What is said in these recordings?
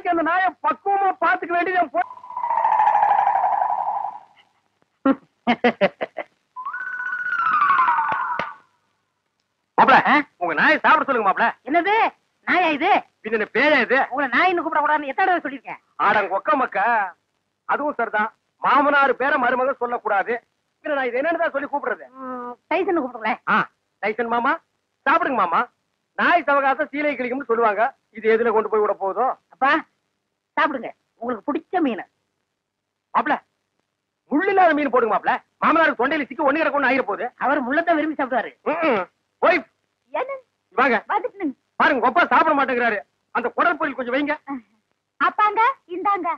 அந்த நாயை பக்குவமா பாத்துக்க வேண்டியது மாப்ள. உங்க நாயை சாப்பிட சொல்லுங்க மாப்ள. என்னது நாயா இது? இது பேயா இது? உங்களை நாயின்னு கூப்பிட கூடாதுன்னு எத்தனை தடவை சொல்லியிருக்கேன்? ஆடங்க ஒக்க மக்க. அதுவும் சரிதான். மாமனார் பேர மருமக சொல்லக்கூடாது. நான் இது என்னன்னு சொல்லி கூப்பிடுறது? டைசன் கூப்பிடுங்களேன். டைசன் மாமா சாப்பிடுங்க மாமா. நாய் சவகாசம் சீலை கிளிக்கும்னு சொல்லுவாங்க. இது எதுல கொண்டு போய் விட போதோ? அப்பா சாப்பிடுங்க, உங்களுக்கு பிடிச்ச மீன். மாப்ள முள்ளில்லாத மீன் போடுங்க மாப்ள. மாமனாருக்கு தொண்டையில சிக்கி ஒண்ணு கிடக்கும் ஆயிர போகுது. அவர் முள்ளத்தான் விரும்பி சாப்பிடுவாரு. வாங்க பாருங்க, ஒப்பா சாப்பிட மாட்டேங்கிறாரு. அந்த குடல் பொரியல் கொஞ்சம் வைங்க. அப்பாங்க இந்தாங்க.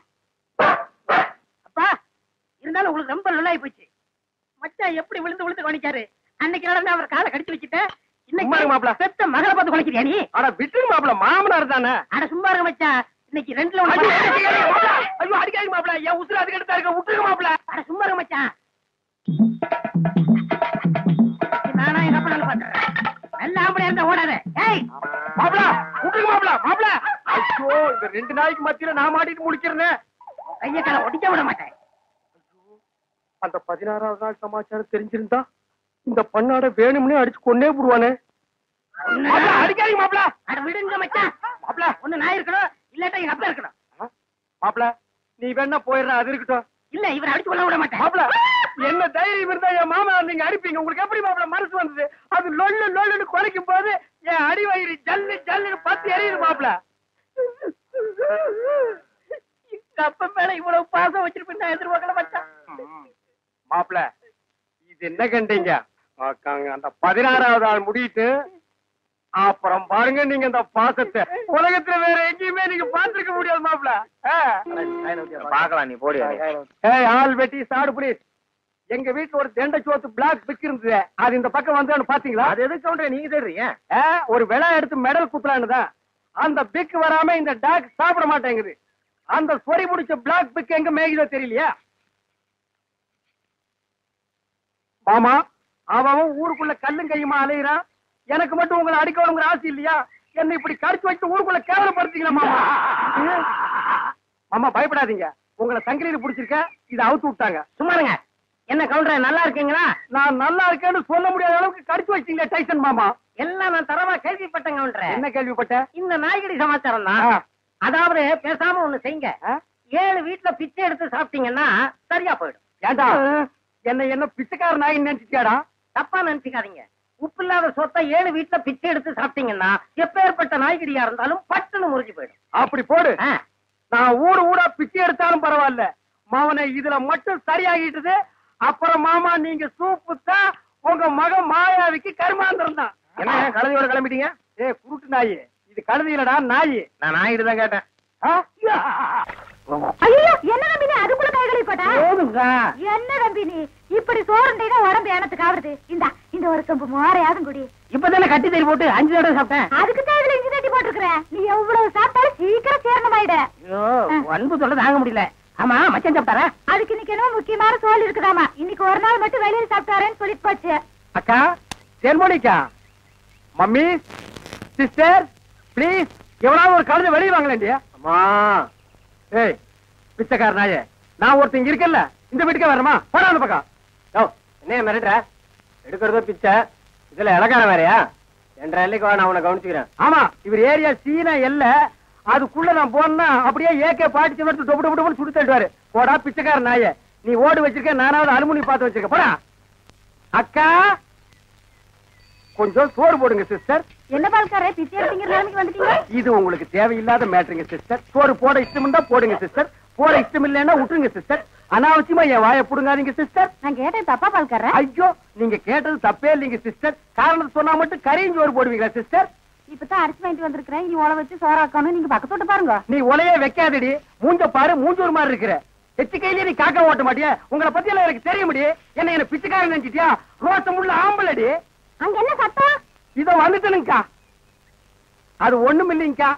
அப்பா இருந்தாலும் உங்களுக்கு ரொம்ப நல்லாயி போச்சு. மச்சான் எப்படி விழுந்து விழுந்து கவனிக்காரு. அன்னைக்கு நடந்து அவர் காலை கடிச்சு வச்சுட்டேன். இன்னைக்கு மாப்பிள பெத்த மகளை பார்த்து குலைக்கிறியா நீ? அட விட்டுங்க மாப்பிள, மாமனார் தானே. அட சும்மா இருக்க மச்சான், இன்னைக்கு ரெண்டுல ஐயோ அடிக்காதீங்க மாப்பிள, என் உசுர அதுக்கு எடுத்தா இருக்க. விட்டுருங்க மாப்பிள. அட சும்மா இருக்க மச்சான், நானா எங்க அப்பா நல்லா பாக்குறேன். நல்ல ஆம்பளை இருந்தா ஓடாத. ஏய் மாப்பிள விட்டுருங்க மாப்பிள. மாப்பிள ஐயோ, இந்த ரெண்டு நாய்க்கு மத்தியில நான் மாட்டிட்டு முடிக்கிறேன். கைய கால ஒடிக்க விட மாட்டேன். அந்த 16வது நாள் சமாச்சாரம் தெரிஞ்சிருந்தா இந்த பண்ணாட வேணும்னே அடிச்சு கொன்னே போடுவானே. அடிக்காதீங்க மாப்பிள. அட விடுங்க மச்சான். மாப்பிள ஒண்ணு நான் இருக்கணும், இல்லாட்டா எங்க அப்பா இருக்கணும். மாப்பிள நீ வேணா போயிடுற, அது இருக்கட்டும். இல்ல இவரை அடிச்சு கொள்ள விட மாட்டேன். மாப்பிள என்ன தைரியம் இருந்தா என் மாமா நீங்க அடிப்பீங்க? உங்களுக்கு எப்படி மாப்பிள மனசு வந்தது? அது லொல்லு லொல்லுன்னு குறைக்கும் போது என் அடி வயிறு ஜல்லு ஜல்லுன்னு பத்தி எரியுது மாப்பிள. எங்க அப்பா மேல இவ்வளவு பாசம் வச்சிருப்பேன் நான் எதிர்பார்க்கல மச்சான். மாப்பிள இது என்ன கண்டீங்க? அந்த 16வது ஆள் முடிட்டு அப்புறம் பாருங்க நீங்க இந்த பாசத்தை உலகத்துல வேற எங்கேயுமே நீங்க பாத்துருக்க முடியாது மாப்பிள. பாக்கலாம், நீ போடி. ஆள் வெட்டி சாடு புடி. எங்க வீட்டுல ஒரு தெண்டை சோத்து பிளாக் பிக் இருந்தது, அது இந்த பக்கம் வந்து பாத்தீங்களா? அது எதுக்கு கவுண்டர் நீங்க தேடுறீங்க? ஒரு விழா எடுத்து மெடல் குத்துறான்னுதான். அந்த பிக் வராம இந்த டாக் சாப்பிட மாட்டேங்குது. அந்த சொறி முடிச்ச பிளாக் பிக் எங்க மேய்தோ தெரியலையா மாமா? அவன் ஊருக்குள்ள கல்லும் கையுமா அலையிறான். எனக்கு மட்டும் உங்களை அடிக்கணுங்கிற ஆசை இல்லையா? என்ன இப்படி கடிச்சு வச்சு ஊருக்குள்ள கேவலப்படுத்தீங்களா மாமா? மாமா பயப்படாதீங்க, உங்களை சங்கிலியில புடிச்சிருக்க, இதை அவுத்து விட்டாங்க. சும்மா இருங்க. என்ன கவுண்டர் நல்லா இருக்கீங்களா? நான் நல்லா இருக்கேன்னு சொல்ல முடியாத அளவுக்கு கடிச்சு வச்சீங்களே டைசன் மாமா. எல்லாம் நான் தரவா கேள்விப்பட்டேன் கவுண்டர். என்ன கேள்விப்பட்ட? இந்த நாய்கடி சமாச்சாரம் தான். அதாவது பேசாம ஒண்ணு செய்யுங்க, 7 வீட்டுல பிச்சை எடுத்து சாப்பிட்டீங்கன்னா சரியா போயிடும். ஏண்டா என்ன பிச்சைக்கார நாய் நினைச்சிட்டியாடா? தப்பா நினைச்சுக்காதீங்க. உப்பு இல்லாத சொத்தை 7 வீட்டுல பிச்சை எடுத்து சாப்பிட்டீங்கன்னா எப்பேற்பட்ட நாய்கடியா இருந்தாலும் பட்டுன்னு முறிஞ்சு போயிடும். அப்படி போடு. நான் ஊடா பிச்சை எடுத்தாலும் பரவாயில்ல, மாவனை இதுல மட்டும் சரியாகிட்டது. அப்புறம் மாமா நீங்க சூப்பு தான் உங்க மகன் மாயாவிக்கு கருமாந்திரம் தான். என்ன கழுதையோட கிளம்பிட்டீங்க? குருட்டு நாய் இது, கழுதை இல்லடா நாய். நான் நாயிட்டு தான் கேட்டேன். ஐயோ என்ன நம்பி நீ அதுக்குள்ள கைகளை போட்டா? என்ன நம்பி நீ இப்படி சோறுண்டா உடம்பு எனத்துக்கு ஆகுது. இந்த ஒரு சொம்பு மோரையாதும் குடி. இப்பதானே கட்டி தறி போட்டு 5 தடவை சாப்பிட்டேன். அதுக்கு தான் இதுல இஞ்சி தட்டி போட்டுருக்க. நீ எவ்வளவு சாப்பிட்டாலும் சீக்கிரம் சேரணமாயிட. அன்பு சொல்ல தாங்க முடியல. ஆமா மச்சான் சாப்பிட்டாரா? அதுக்கு இன்னைக்கு என்ன முக்கியமான சோல் இருக்குதாமா. இன்னைக்கு ஒரு நாள் மட்டும் வெளியில் சாப்பிட்டாரேன்னு சொல்லிட்டு போச்சு. அக்கா தேன்மொழிக்கா, மம்மி சிஸ்டர் பிளீஸ் எவ்வளவு ஒரு கழுதை வெளியே வாங்கலேண்டியா? அம்மா ஏய் பிச்சைக்கார நாயே, நான் ஒருத்தங்க இருக்கல இந்த வீட்டுக்கே வரமா? போடா அந்த பக்கம். என்ன மிரட்டுற? எடுக்கிறதோ பிச்சை, இதுல இலக்கார வேறையா? 2 எல்லைக்கு வா, நான் உன்னை கவனிச்சுக்கிறேன். ஆமா இவர் ஏரியா சீனா எல்ல, அதுக்குள்ள நான் போனா அப்படியே ஏகே பாட்டு டொப்பு டொப்பு டொப்பு சுடு தள்ளுவாரு. போடா பிச்சைக்கார நாயே, நீ ஓடு வச்சிருக்க, நானாவது அலுமினி பார்த்து வச்சிருக்க. போடா. அக்கா கொஞ்சம் சோறு போடுங்க சிஸ்டர். என்ன பால்காரே பிச்சை எடுத்தீங்க நிலைமைக்கு வந்துட்டீங்க? இது உங்களுக்கு தேவையில்லாத மேட்டருங்க சிஸ்டர். சோறு போட இஷ்டம் இருந்தா போடுங்க சிஸ்டர், போட இஷ்டம் இல்லைன்னா விட்டுருங்க சிஸ்டர். அனாவசியமா என் வாயை புடுங்காதீங்க சிஸ்டர். நான் கேட்டேன் தப்பா பால்காரே? ஐயோ நீங்க கேட்டது தப்பே இல்லைங்க சிஸ்டர். காரணம் சொன்னா மட்டும் கரையும் சோறு போடுவீங்களா சிஸ்டர்? இப்பதான் அரிசி வாங்கிட்டு வந்திருக்கிறேன், இனி உலை வச்சு சோறாக்கணும். நீங்க பக்கத்தோட்ட பாருங்க. நீ உலையே வைக்காதடி, மூஞ்ச பாரு, மூஞ்சூர் மாதிரி இருக்கிற. எச்சு கையிலே நீ காக்கா ஓட்ட மாட்டியா? உங்களை பத்தி எல்லாம் எனக்கு தெரிய முடியும். என்ன பிச்சைக்காரன் நினைச்சிட்டியா? ரோசம் உள்ள ஆம்பளடி. அங்க என்ன சத்தம்? இதோ வந்துட்டனுங்கக்கா. அது ஒண்ணும் இல்லைங்கக்கா,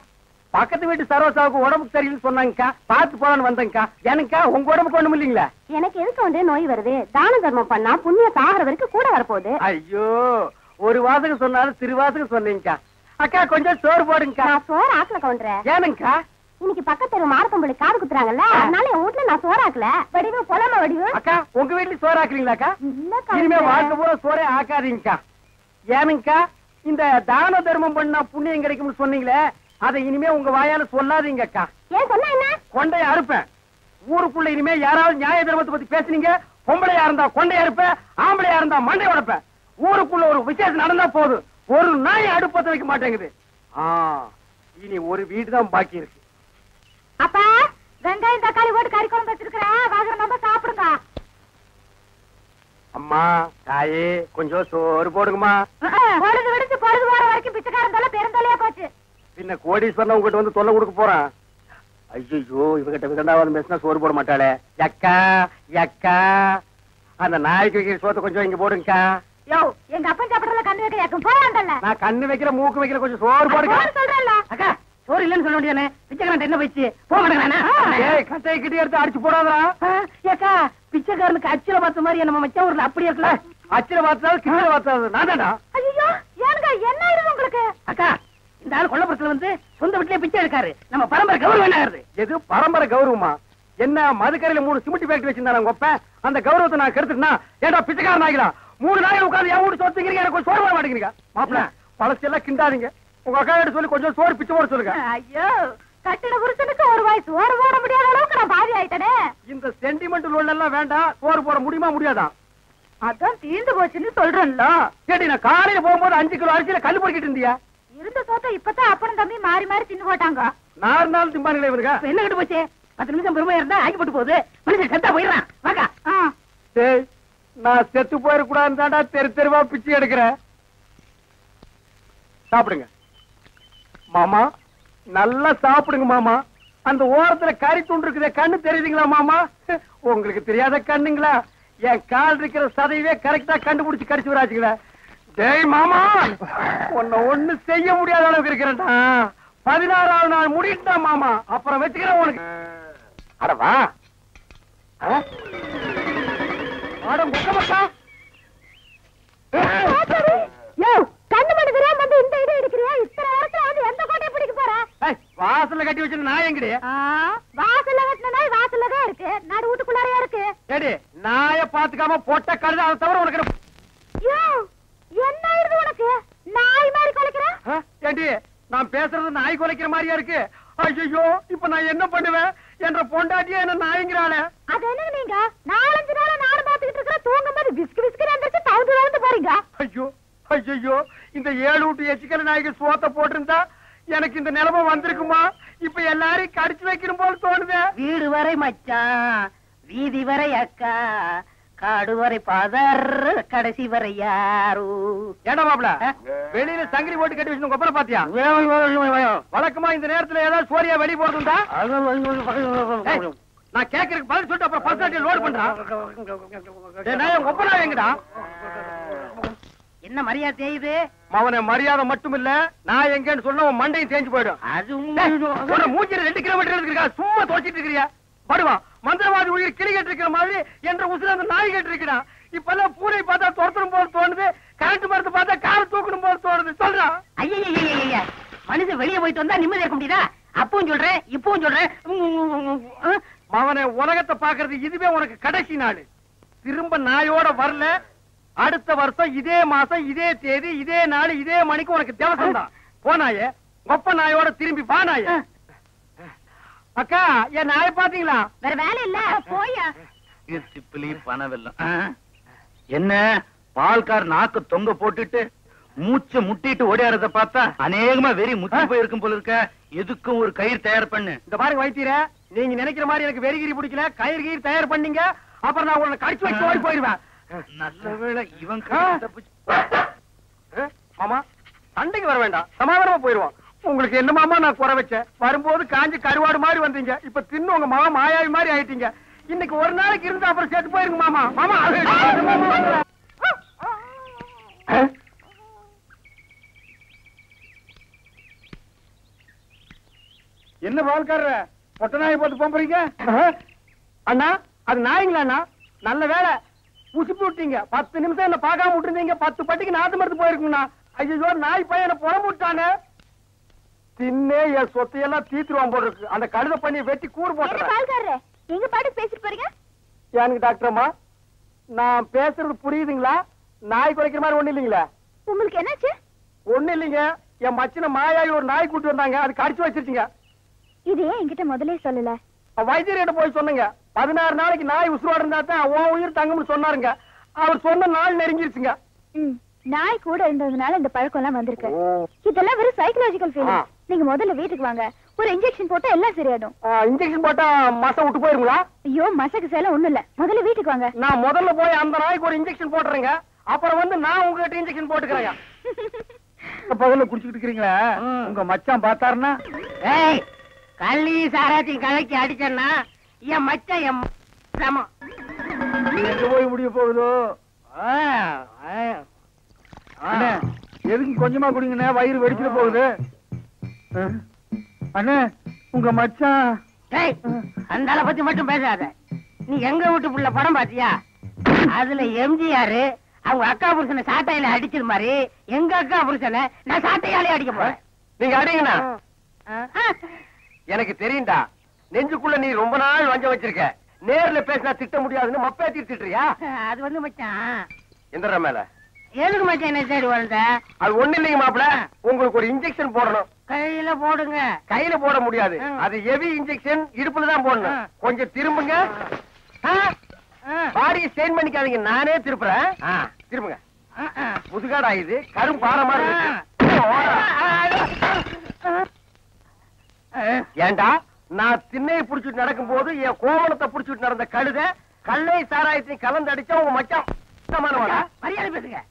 பக்கத்து வீட்டு சரோசாவுக்கு உடம்புக்கு சரியில்லைன்னு சொன்னாங்கக்கா, பார்த்து போலான்னு வந்தேங்கக்கா. எனக்கா உங்க உடம்புக்கு ஒண்ணும் இல்லைங்களா? எனக்கு எதுக்கு வந்து நோய் வருது? தான தர்மம் பண்ணா புண்ணியம் சாகர வரைக்கும் கூட வரப்போகுது. ஐயோ ஒரு வாசகம் சொன்னாலும் திருவாசகம் சொன்னீங்கக்கா. அக்கா கொஞ்சம் சோறு போடுங்கக்கா. நான் சோறு ஆக்கல கவுண்டர. ஏனுங்கக்கா? இன்னைக்கு பக்கத்து மாரத்தம்பளி காது குத்துறாங்கல்ல, அதனால என் வீட்டுல நான் சோறாக்கல. வடிவு பொலம வடிவு. அக்கா உங்க வீட்டுல சோறாக்குறீங்களாக்கா? இல்லக்கா. இனிமே வாழ்க்கை பூரா சோறே ஆக்காதீங்கக்கா. ஏனுங்கக்கா, இந்த தான தர்மம் பண்ணா புண்ணியம் கிடைக்கும்னு சொன்னீங்களே, அதை இனிமே உங்க வாயால சொல்லாதீங்க அக்கா. ஏன் சொன்னா என்ன? கொண்டைய அறுப்பேன். ஊருக்குள்ள இனிமே யாராவது நியாய தர்மத்தை பத்தி பேசுனீங்க, பொம்பளையா இருந்தா கொண்டைய அறுப்பேன், ஆம்பளையா இருந்தா மண்டை உடைப்பேன். ஊருக்குள்ள ஒரு விசேஷம் நடந்தா போதும், ஒரு நாய் அடுப்பத்த வைக்க மாட்டேங்குது. இனி ஒரு வீடு தான் பாக்கி இருக்கு. அப்பா, வெங்காயம் தக்காளி போட்டு கறி குழம்பு வச்சிருக்கிறேன், வாங்குற நம்ம சாப்பிடுங்க. அம்மா தாயே கொஞ்சம் சோறு போடுங்கம்மா. பொழுது விடுச்சு பொழுது போற வரைக்கும் பிச்சைக்காரன் தொல்லை பெருந்தொல்லையா போச்சு. பின்ன கோடீஸ்வரன் உங்ககிட்ட வந்து தொல்லை கொடுக்க போறான். ஐயோ இவகிட்ட விதண்டாவது பேசினா சோறு போட மாட்டாளே. அக்கா அக்கா, அந்த நாய்க்கு வைக்கிற சோத்தை கொஞ்சம் இங்க போடுங்கக்கா. யோ, எங்க அப்பன் சாப்பிடறதுல கண்ணு வைக்க யாக்கும் போயாண்டல்ல. நான் கண்ணு வைக்கிற மூக்கு வைக்கிற கொஞ்சம் சோறு போடுங்க சொல்றேன்ல. அக்கா சோறு இல்லன்னு சொல்ல வேண்டியதானே, பிச்சைக்காரன் என்ன போயிடுச்சு போக மாட்டேங்கிறானே. ஏய் கட்டையை கிட்டி எடுத்து அடிச்சு போடாதா. ஏக்கா பிச்சைக்காரனுக்கு அச்சில பார்த்த மாதிரி நம்ம மச்சான் ஊர்ல அப்படி இருக்கல. அச்சில பார்த்தாலும் கிட்ட பார்த்தாலும் நான் தான்டா. ஐயோ ஏனுங்க என்ன ஆயிடுது உங்களுக்கு? அக்கா இந்த ஆள் கொல்லப்புறத்துல வந்து சொந்த வீட்டுலயே பிச்சை எடுக்காரு, நம்ம பரம்பரை கௌரவம் என்ன ஆகுது? எது பரம்பரை கௌரவமா? என்ன மதுக்கரையில 3 சிமெண்ட் ஃபேக்டரி வச்சிருந்தாங்க ஒப்ப, அந்த கௌரவத்தை நான் கெடுத்துட்டா ஏடா பிச்சைக்காரன் ஆகிலாம். 3 நாள் உட்கார்ந்து என் வீட்டு சொத்துக்கிறீங்க, எனக்கு சோறு போட மாட்டேங்கிறீங்க. மாப்பிள்ள பழசெல்லாம் கிண்டாதீங்க. உங்க அக்கா கிட்ட சொல்லி கொஞ்சம் சோறு பிச்சை போட சொல்லுங்க. ஐயோ, கட்டின புருஷனுக்கு ஒரு வாய் சோறு போட முடியாத அளவுக்கு நான் பாதி ஆயிட்டனே. இந்த சென்டிமெண்ட் லோன் எல்லாம் வேண்டாம். சோறு போட முடியுமா முடியாதா? அதான் தீர்ந்து போச்சுன்னு சொல்றேன்ல. கேட்டி நான் காலையில போகும்போது 5 கிலோ அரிசியில கல் பொறுக்கிட்டு இருந்தியா? இருந்த சோத்தை இப்பதான் அப்பனும் தம்பி மாறி மாறி தின்னு போட்டாங்க. 4 நாள் திம்பானுங்களே இவருங்க. என்ன கட்டு போச்சு? 10 நிமிஷம் பெருமையா இருந்தா ஆகி போட்டு போகுது, மனுஷன் செத்தா போயிடறான். வாக்கா. டேய், நான் செத்து போயிடக்கூடாதுன்னு தாண்டா தெரு தெருவா பிச்சை எடுக்கிறேன். சாப்பிடுங்க மாமா, நல்லா சாப்பிடுங்க மாமா. அந்த ஓரத்துல கறி துண்டு இருக்குதே, கண்ணு தெரியுதுங்களா மாமா? உங்களுக்கு தெரியாத கண்ணுங்களா? என் கால் இருக்கிற சதையவே கரெக்டா கண்டுபிடிச்சு கடிச்சு வராச்சுங்களா? டேய் மாமா, உன்னை ஒண்ணு செய்ய முடியாத அளவுக்கு இருக்கிறேன்டா. 16ஆவது நாள் முடிட்டா மாமா, அப்புறம் வச்சுக்கிறேன் உனக்கு. அடவா கண்ணு மணி தெரியாம வந்து இந்த இடம் எடுக்கிறியா? இத்தனை வருஷம் வந்து எந்த கோட்டையை பிடிக்க போற? வாசல்ல கட்டி வச்சு நாய் எங்கடி? வாசல்ல கட்டின நாய் வாசல்ல தான் இருக்கு, நடு வீட்டுக்குள்ளாரையா இருக்கு. ஏடி நாய பாத்துக்காம போட்ட கழுத, அதை தவிர உனக்கு என்ன ஆயிருது உனக்கு? நாய் மாதிரி குலைக்கிற? ஏண்டி நான் பேசுறது நாய் குலைக்கிற மாதிரியா இருக்கு? ஐயோ இப்ப நான் என்ன பண்ணுவேன்? என்ற பொண்டாட்டியா என்ன நாய்ங்கிறாளே. அது என்ன நீங்க 4-5 நாளா நானும் பாத்துக்கிட்டு இருக்கிற, தூங்கும் போது விஸ்கு விஸ்கு வந்துச்சு தவுந்து போறீங்க. ஐயோ ஐயோ, இந்த 7 வீட்டு எச்சிக்கல நாய்க்கு சோத்த போட்டிருந்தா எனக்கு இந்த நிலைமை வந்திருக்குமா? இப்ப எல்லாரையும் கடிச்சு வைக்கணும் போல தோணுது. வீடு வரை மச்சான், வீதி வரை அக்கா, காடு வரை பாதர், கடைசி வரை யாரு. ஏடா மாப்ள, வெளியில சங்கிலி போட்டு கட்டி வச்சு கொப்பரை பாத்தியா? வழக்கமா இந்த நேரத்துல ஏதாவது சோரியா வெளிய போறதுண்டா? நான் கேக்குறதுக்கு பதில் சொல்லிட்டு அப்புறம் பர்சனாலிட்டி லோட் பண்றான். கொப்பரா எங்கடா? என்ன மரியாதை செய்யுது? அவனை மரியாதை மட்டும் இல்ல, நான் எங்கன்னு சொன்ன உன் மண்டையும் தேஞ்சு போயிடும். அது மூஞ்சில 2 கிலோமீட்டர் இருக்கா, சும்மா தோச்சிட்டு இருக்கிறியா? படுவா மந்திரவாதி உயிர் கிளி கட்டு இருக்கிற மாதிரி என்ற உசுர அந்த நாய் கட்டு இருக்கிறா. இப்பெல்லாம் பூனை பார்த்தா துரத்தணும் போல தோணுது, கரண்ட் மரத்தை பார்த்தா கார தூக்கணும் போல தோணுது. சொல்றா. ஐயா, மனுஷன் வெளியே போயிட்டு வந்தா நிம்மதி இருக்க முடியுதா? அப்பவும் சொல்றேன் இப்பவும் சொல்றேன். அவனை உலகத்தை பாக்குறது இதுவே உனக்கு கடைசி நாள். திரும்ப நாயோட வரல, அடுத்த வருஷம் இதே மாசம் இதே தேதி இதே நாள் இதே மணிக்கு உனக்கு திவசம் தான். போனாயே ஒப்ப நாயோட திரும்பி வானாய. அக்கா என் நாயை பாத்தீங்களா? வேற வேலை இல்ல போயா. சிப்பிலி பணவெல்லாம் என்ன பால்கார் நாக்கு தொங்க போட்டுட்டு மூச்சை முட்டிட்டு ஓடியாரத பார்த்தா அநேகமா வெறி முத்தி போயிருக்கும் போல இருக்க. எதுக்கும் ஒரு கயிறு தயார் பண்ணு. இந்த பாருங்க வைத்தியர, நீங்க நினைக்கிற மாதிரி எனக்கு வெறிகிரி பிடிக்கல. கயிறு கயிறு தயார் பண்ணீங்க, அப்புறம் நான் உங்களை கடிச்சு வச்சு ஓடி போயிருவேன். நல்ல வேளை இவன் மாமா சண்டைக்கு வர வேண்டாம், சமாதானமா போயிருவான். உங்களுக்கு என்ன மாமா நான் குறை வச்சேன்? வரும்போது காஞ்சி கருவாடு மாதிரி வந்தீங்க, இப்ப தின்னு உங்க மாமா மாயாவி மாதிரி ஆயிட்டீங்க. இன்னைக்கு ஒரு நாளைக்கு இருந்தா அப்புறம் செத்து போயிருங்க மாமா. மாமா என்ன பால்காரர பொட்ட நாயை போட்டு போறீங்க? அண்ணா அது நாய்ங்களா அண்ணா? நல்ல வேலை உசுப்பி விட்டீங்க. 10 நிமிஷம் என்ன பார்க்காம விட்டுருந்தீங்க, 10 பட்டிக்கு நாத்து மருந்து போயிருக்குங்கண்ணா. ஐயோ நாய் பையனை புறம்பு விட்டானே. தின்னே என் சொத்தையெல்லாம் தீத்துருவான் போல இருக்கு. அந்த கழுத பண்ணி வெட்டி கூறு போட்டுறேன். எங்க பாட்டுக்கு பேசிட்டு போறீங்க? எனக்கு டாக்டர் அம்மா, நான் பேசுறது புரியுதுங்களா? நாய் குறைக்கிற மாதிரி ஒண்ணு இல்லைங்களா? உங்களுக்கு என்னாச்சு? ஒண்ணு இல்லைங்க, என் மச்சின மாயாவி ஒரு நாய் கூட்டு வந்தாங்க, அது கடிச்சு வச்சிருச்சுங்க. இது ஏன் என்கிட்ட முதல்ல சொல்லல? வைத்தியர்கிட்ட போய் சொன்னங்க. 16 நாளைக்கு நாய் உசுரோட இருந்தா தான் உன் உயிர் தங்கும்னு சொன்னாருங்க. அவர் சொன்ன நாள் நெருங்கிருச்சுங்க. நாய் கூட இருந்ததுனால இந்த பழக்கம் எல்லாம் வந்திருக்கு. இதெல்லாம் வெறும் சைக்கலாஜிக்கல் ஃபீலிங். நீங்க முதல்ல வீட்டுக்கு வாங்க, ஒரு இன்ஜெக்ஷன் போட்டா எல்லாம் சரியாடும். இன்ஜெக்ஷன் போட்டா மசை விட்டு போயிருங்களா? ஐயோ, மசக்கு சேல ஒண்ணும் இல்ல. முதல்ல வீட்டுக்கு வாங்க. நான் முதல்ல போய் அந்த நாய்க்கு ஒரு இன்ஜெக்ஷன் போட்டுறேங்க. அப்புறம் வந்து நான் உங்ககிட்ட இன்ஜெக்ஷன் போட்டுக்கிறேங்க. பகல்ல குடிச்சுக்கிட்டு இருக்கீங்களா? உங்க மச்சான் பார்த்தாருன்னா கள்ளி சாராத்தையும் கலக்கி அடிச்சேன்னா என் மச்சான் என் சமம். எங்க போய் முடிய போகுதோ? எதுக்கு கொஞ்சமா குடிங்கண்ணே, வயிறு வெடிச்சிட போகுது. அண்ணே, உங்க மச்சான். அந்த ஆளை பத்தி மட்டும் பேசாத. நீ எங்க வீட்டு புள்ள படம் பாத்தியா? அதுல எம்ஜிஆர் அவங்க அக்கா புருஷனை சாட்டையில அடிச்சது மாதிரி எங்க அக்கா புருஷனை நான் சாட்டையாலே அடிக்க போறேன். நீங்க அடிங்கண்ணா. எனக்கு தெரியும்டா, நெஞ்சுக்குள்ள நீ ரொம்ப நாள் வஞ்சம் வச்சிருக்க. நேர்ல பேசினா திட்ட முடியாதுன்னு மப்பே திட்டுறியா? அது வந்து மச்சான் எந்த மேல எதுக்கு மச்சான் என்ன சைடு வந்த? அது ஒண்ணு இல்லைங்க மாப்பிள, உங்களுக்கு ஒரு இன்ஜெக்ஷன் போடணும். கையில போடுங்க. கையில போட முடியாது, அது ஹெவி இன்ஜெக்ஷன், இடுப்புல தான் போடணும். கொஞ்சம் திரும்புங்க. பாடியை ஸ்டெயின் பண்ணிக்காதீங்க, நானே திருப்புறேன். திரும்புங்க. முதுகாடா இது, கரும் பாரமா இருக்கு. ஏண்டா, நான் திண்ணையை புடிச்சிட்டு நடக்கும் போது என் கோவணத்தை புடிச்சிட்டு நடந்த கழுத கல்லை சாராயத்தை கலந்து அடிச்சா உங்க மச்சான் மரியாதை பேசுங்க.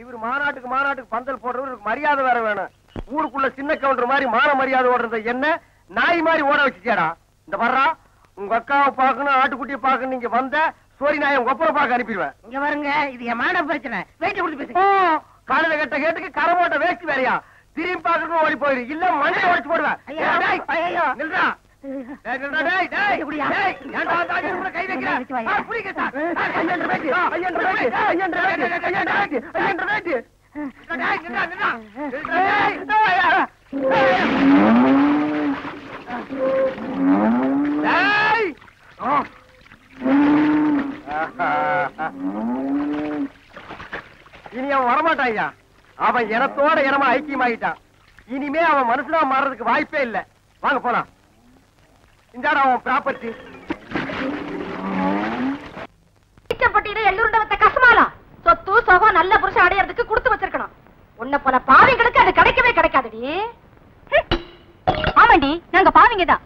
இவர் மாநாட்டுக்கு பந்தல் போடுறவருக்கு மரியாதை வேற வேணும். ஊருக்குள்ள சின்ன கவுண்டர் மாதிரி மான மரியாதை ஓடுறது என்ன நாய் மாதிரி ஓட வச்சுச்சேடா. இந்த வர்றா, உங்க அக்காவை பாக்கணும், ஆட்டுக்குட்டியை பாக்கணும். நீங்க வந்த சோரி நாயை உங்க ஒப்பரை பார்க்க அனுப்பிடுவேன். இங்க வருங்க, இது என் மான பிரச்சனை. வெயிட் கொடுத்து பேசுங்க. காலையில கட்ட கேட்டுக்கு கரை போட்ட வேஸ்ட் வேறையா? திரும்பி பாக்கணும் ஓடி போயிரு, இல்ல மண்டையை உடைச்சு போடுவேன். நில்றா. இனி அவன் வரமாட்டான் ஐயா. அவன் இனத்தோட இனமா ஐக்கியமாயிட்டான். இனிமே அவன் மனுஷனா மாறதுக்கு வாய்ப்பே இல்ல. வாங்க போலாம். இந்த அவன் ப்ராப்பர்ட்டி எல்லோருண்ட வந்த கசமாலாம் சொத்து சொகம் நல்ல புருஷன் அடையறதுக்கு கொடுத்து வச்சிருக்கணும். உன்ன போல பாவிங்களுக்கு அது கிடைக்கவே கிடைக்காதுடி. ஆமாண்டி, நாங்க பாவிங்கதான்.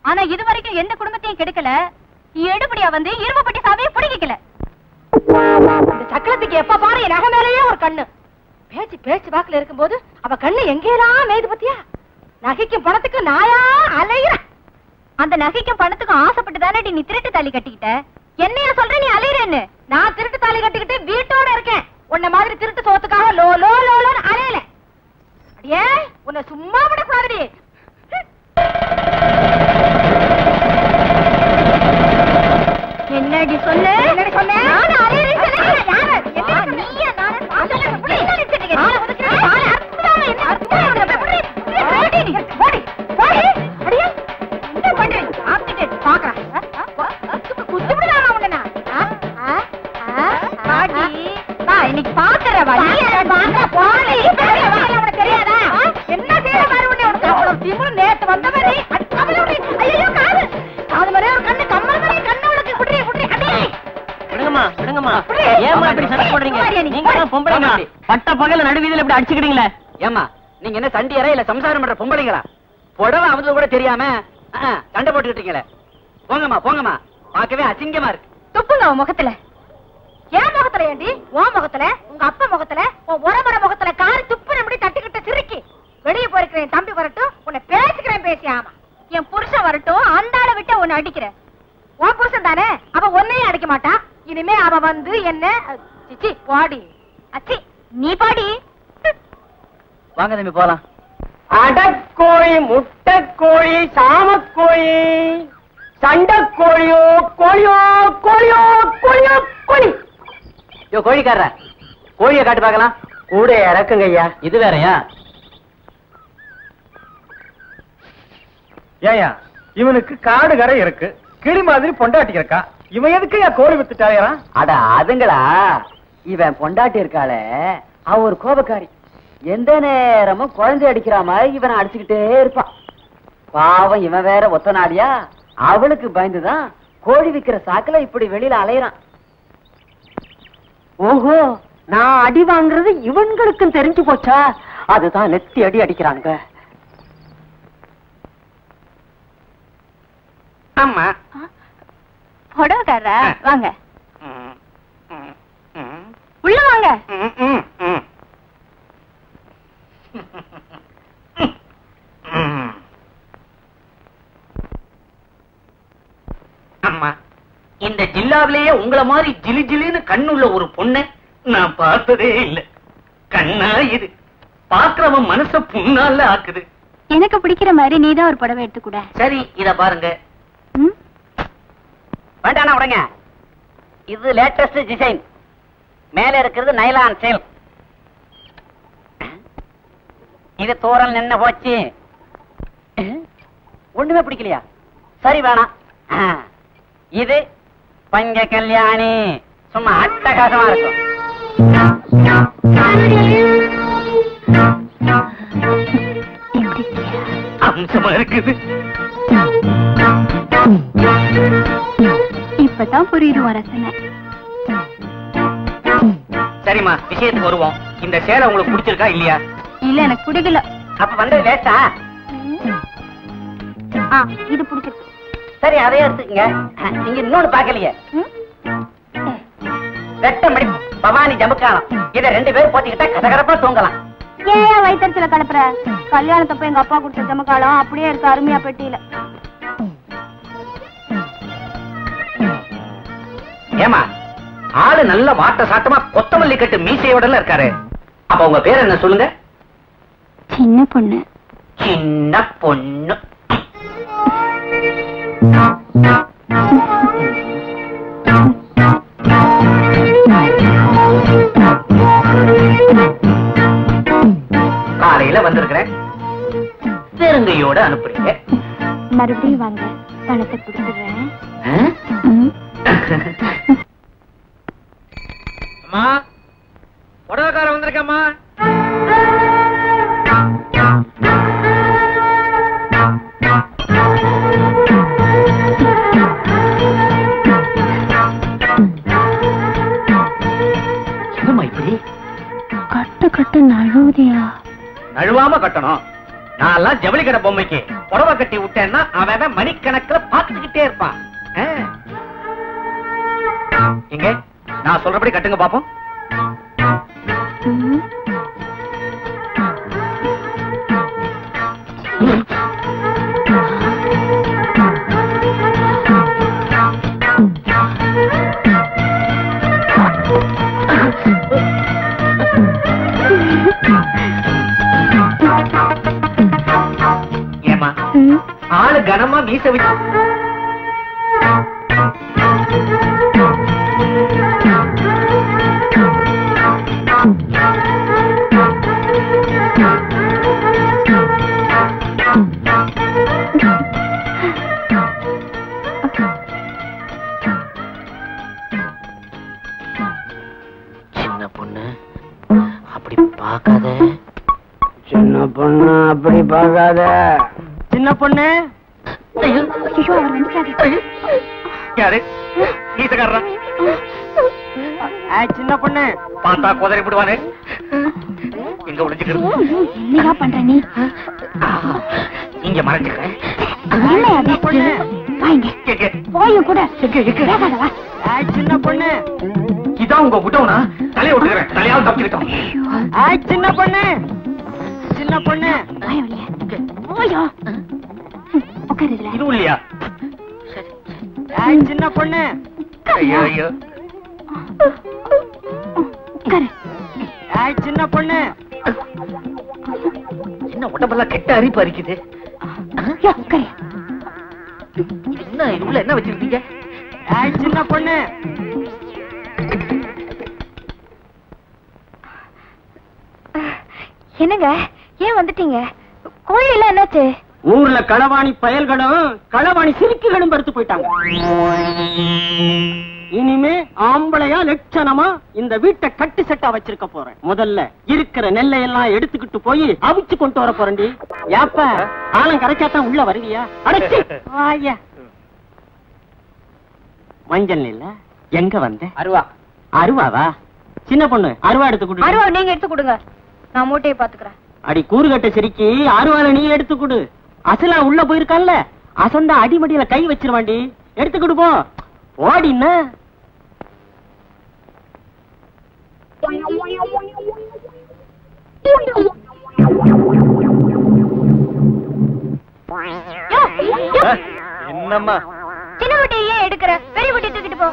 ஆனா இது வரைக்கும் எந்த குடும்பத்தையும் கெடுக்கல. எடுபடியா வந்து இரும்பு பட்டி சாவியை பிடிக்கல. இந்த சக்கரத்துக்கு எப்ப பாரு என் நகை மேலேயே ஒரு கண்ணு. பேச்சு வாக்குல இருக்கும்போது அவ கண்ணு எங்கேயெல்லாம் மேய்து பத்தியா? நகைக்கும் பணத்துக்கும் நாயா அலையிற. அந்த நகைக்கும் பணத்துக்கும் ஆசைப்பட்டு தானே நீ திருட்டு தாலி கட்டிக்கிட்ட. என்னைய சொல்ற நீ அலையிறேன்னு? நான் திருட்டு தாலி கட்டிக்கிட்டு வீட்டோட இருக்கேன். உன்ன மாதிரி திருட்டு சோத்துக்காக லோ லோ லோன்னு அலையல. அடியே, உன்னை சும்மா விடக்கூடாதுடி. என்னடி சொல்லு? என்னடி சொன்ன? நான் அலையிறேன்னு சொன்னேன். யாரு? என்ன நீயா? நானே பாத்தல. புடிங்க நிச்சிட்டீங்க. நான் ஒதுக்குறேன். நான் அர்த்தமா என்ன அர்த்தமா புடி. போடி போடி போடி. அடியே, என்ன பண்றீங்க? ஆப்டிட்டே பாக்குறேன். குத்துவிடலாம் உன்னை. பாடி பா, இன்னைக்கு பாக்குற வழி பாக்குற போடி. உனக்கு தெரியாதா? என்ன செய்ய மாதிரி உன்னை உனக்கு அவ்வளவு திமிரு. நேத்து வந்த மாதிரி ஐயோ காது காது மாதிரி ஒரு கண்ணு கம்மல் மாதிரி கண்ணு உனக்கு குட்டி குட்டி. அடியே விடுங்கம்மா. ஏமா இப்படி சண்டை போடுறீங்க? நீங்க தான் பொம்பளைங்க. பட்ட பகல நடுவீதியில இப்படி அடிச்சுக்கிட்டீங்களே. ஏமா, நீங்க என்ன சண்டியரா இல்ல சம்சாரம் பண்ற பொம்பளைங்களா? புடவை அமுது கூட தெரியாம சண்டை போட்டுக்கிட்டீங்களே. போங்கம்மா, பார்க்கவே அசிங்கமா இருக்கு. துப்புங்க உன் முகத்துல. ஏன் முகத்துல ஏண்டி? உன் முகத்துல, உங்க அப்பா முகத்துல, உன் உறமர முகத்துல காரி துப்பு நம்பி தட்டிக்கிட்ட சிரிக்கி. வெளியே போயிருக்கிற என் தம்பி வரட்டும், உன்னை பேசிக்கிறேன் பேசி. ஆமா, என் புருஷன் வரட்டும், அந்த ஆளை விட்டு உன்னை அடிக்கிறேன். உன் புருஷன் தானே, அவ உன்னையும் அடிக்க மாட்டா. இனிமே அவ வந்து என்ன சிச்சி பாடி அச்சி நீ பாடி. வாங்க தம்பி போலாம். அடக்கோழி, முட்டைக்கோழி, சாமக்கோழி, சண்டைக்கோழியோ கோழியோ கோழியோ கோழியோ கோழி. யோ கோழிக்காரர, கோழியை காட்டு பார்க்கலாம். கூட இறக்குங்க ஐயா. இது வேறயா? ஏயா இவனுக்கு காடு கரை இருக்கு, கிளி மாதிரி பொண்டாட்டி இருக்கா, இவன் எதுக்கு என் கோழி வித்துட்டாயா? அட அதுங்களா, இவன் பொண்டாட்டி இருக்காளே அவ ஒரு கோபக்காரி. எந்த நேரமும் குழந்தை அடிக்கிற மாதிரி இவனை அடிச்சுக்கிட்டே இருப்பான். பாவம் இவன் வேற ஒத்தனாடியா, அவளுக்கு பயந்துதான் கோழி விக்கிற சாக்குல இப்படி வெளியில அலையறான். ஓஹோ, நான் அடி வாங்குறது இவன்களுக்கும் தெரிஞ்சு போச்சா? அதுதான் நெத்தி அடி அடிக்கிறாங்க. ஆமா புடவைக்காரரா, வாங்க உள்ள வாங்க. அம்மா, இந்த ஜில்லாவிலேயே உங்கள மாதிரி ஜிலி ஜிலின்னு கண்ணுள்ள ஒரு பொண்ணு நான் பார்த்ததே இல்ல. கண்ணா இது பாக்குறவன் மனச புண்ணால ஆக்குது. எனக்கு பிடிக்கிற மாதிரி நீதான் ஒரு புடவை எடுத்துக்கூட. சரி, இத பாருங்க. வேண்டாண்ணா உடங்க, இது லேட்டஸ்ட் டிசைன். மேல இருக்கிறது நைலான் சேல். இது தோரல் நின்ன போச்சு. ஒண்ணுமே பிடிக்கலையா? சரி வேணாம். இது பஞ்ச கல்யாணி, சும்மா அட்டகாசமா இருக்கும். அம்சமா இருக்குது. இப்பதான் புரியுது வரசனை. சரிம்மா, விஷயத்துக்கு வருவோம். இந்த சேலை உங்களுக்கு பிடிச்சிருக்கா இல்லையா? இல்ல, எனக்கு பிடிக்கல. அப்ப வந்து லேட்டா. இது பிடிச்சிருக்கு. சரி, அதையே எடுத்துக்கங்க. நீங்க இன்னொன்னு பாக்கலையே, ரெட்டமடி பவானி ஜமுக்காலம். இதை 2 பேரும் போத்திக்கிட்டா கதகரப்பா தூங்கலாம். ஏன் வயிற்றுல கலப்புற? கல்யாணத்தப்ப எங்க அப்பா கொடுத்த ஜமுக்காலம் அப்படியே இருக்கு, அருமையா பெட்டியில. ஏமா, ஆளு நல்ல வாட்ட சாட்டமா கொத்தமல்லி கட்டு மீசையோட இருக்காரு. அப்ப உங்க பேர் என்ன சொல்லுங்க? சின்ன பொண்ணு. சின்ன பொண்ணு. காலையில வந்திருக்கிறேன், பெருங்கையோட அனுப்புறீங்க. மறுபடியும் வாங்க, பணத்தை கொடுத்துடுறேன். அம்மா, புடவைக்கார வந்திருக்கம்மா. என்னம்மா இப்படி கட்டு கட்டு நழுவுதியா? நழுவாம கட்டணும். நான் எல்லாம் ஜவுளி கடை பொம்மைக்கு புடவை கட்டி விட்டேன்னா அவன் மணிக்கணக்கில் பார்த்துக்கிட்டே இருப்பான். எங்க நான் சொல்றபடி கட்டுங்க பாப்போம். ஏமா, ஆளு கனமா மீச வச்சு சின்ன பொண்ணு அப்படி பார்க்காத. சின்ன பொண்ணு அப்படி பார்க்காத. சின்ன பொண்ணு. யாரு? ஈசக்காரரா? சின்ன பொண்ணு பார்த்தா குதிரை விடுவானே. எங்க ஒளிஞ்சுக்கிறது? என்னையா பண்ற நீ? இங்க மறைஞ்சுக்கிறேன். போயும் கூட சின்ன பொண்ணு. இதான் உங்க விட்டவனா? தலையை விட்டுக்கிறேன், தலையாவது தப்பிக்கிட்டோம். சின்ன பொண்ணு. சின்ன பொண்ணு. போயோ உட்காருல. இதுவும் இல்லையா? சின்ன பொண்ணு. ஐயோ ஐயோ. உட்காரு. சின்ன பொண்ணு. என்ன உடம்பெல்லாம் கெட்ட அரிப்பு அரிக்குது. உட்காரு. என்ன இது உள்ள என்ன வச்சிருக்கீங்க? சின்ன பொண்ணு. என்னங்க, ஏன் வந்துட்டீங்க? கோழி எல்லாம் என்னாச்சு? ஊர்ல களவாணி பயல்களும் களவாணி சிரிக்குகளும் படுத்து போயிட்டாங்க. இனிமே ஆம்பளையா லட்சணமா இந்த வீட்டை கட்டி செட்டா வச்சிருக்க போறேன். முதல்ல இருக்கிற நெல்லை எல்லாம் எடுத்துக்கிட்டு போய் அவிச்சு கொண்டு வர போறேன்டி. யாப்ப ஆளும் கரைச்சாத்தான் உள்ள வருவியா? அடைச்சி வாயா. மஞ்சள் நெல்ல எங்க வந்த? அருவா. அருவாவா? சின்ன பொண்ணு அருவா எடுத்து கொடு. அருவா நீங்க எடுத்து கொடுங்க, நான் மூட்டையை பாத்துக்கிறேன். அடி கூறுகட்ட சிரிக்கி அருவால நீ எடுத்து கொடு. அசலா உள்ள போயிருக்கான்ல, அசந்தா அடிமடியில கை வச்சிருவாண்டி. எடுத்து கொடு போ. ஓடினா என்னம்மா சின்ன மூட்டையை ஏன் எடுக்கிற? பெரிய மூட்டை தூக்கிட்டு போ.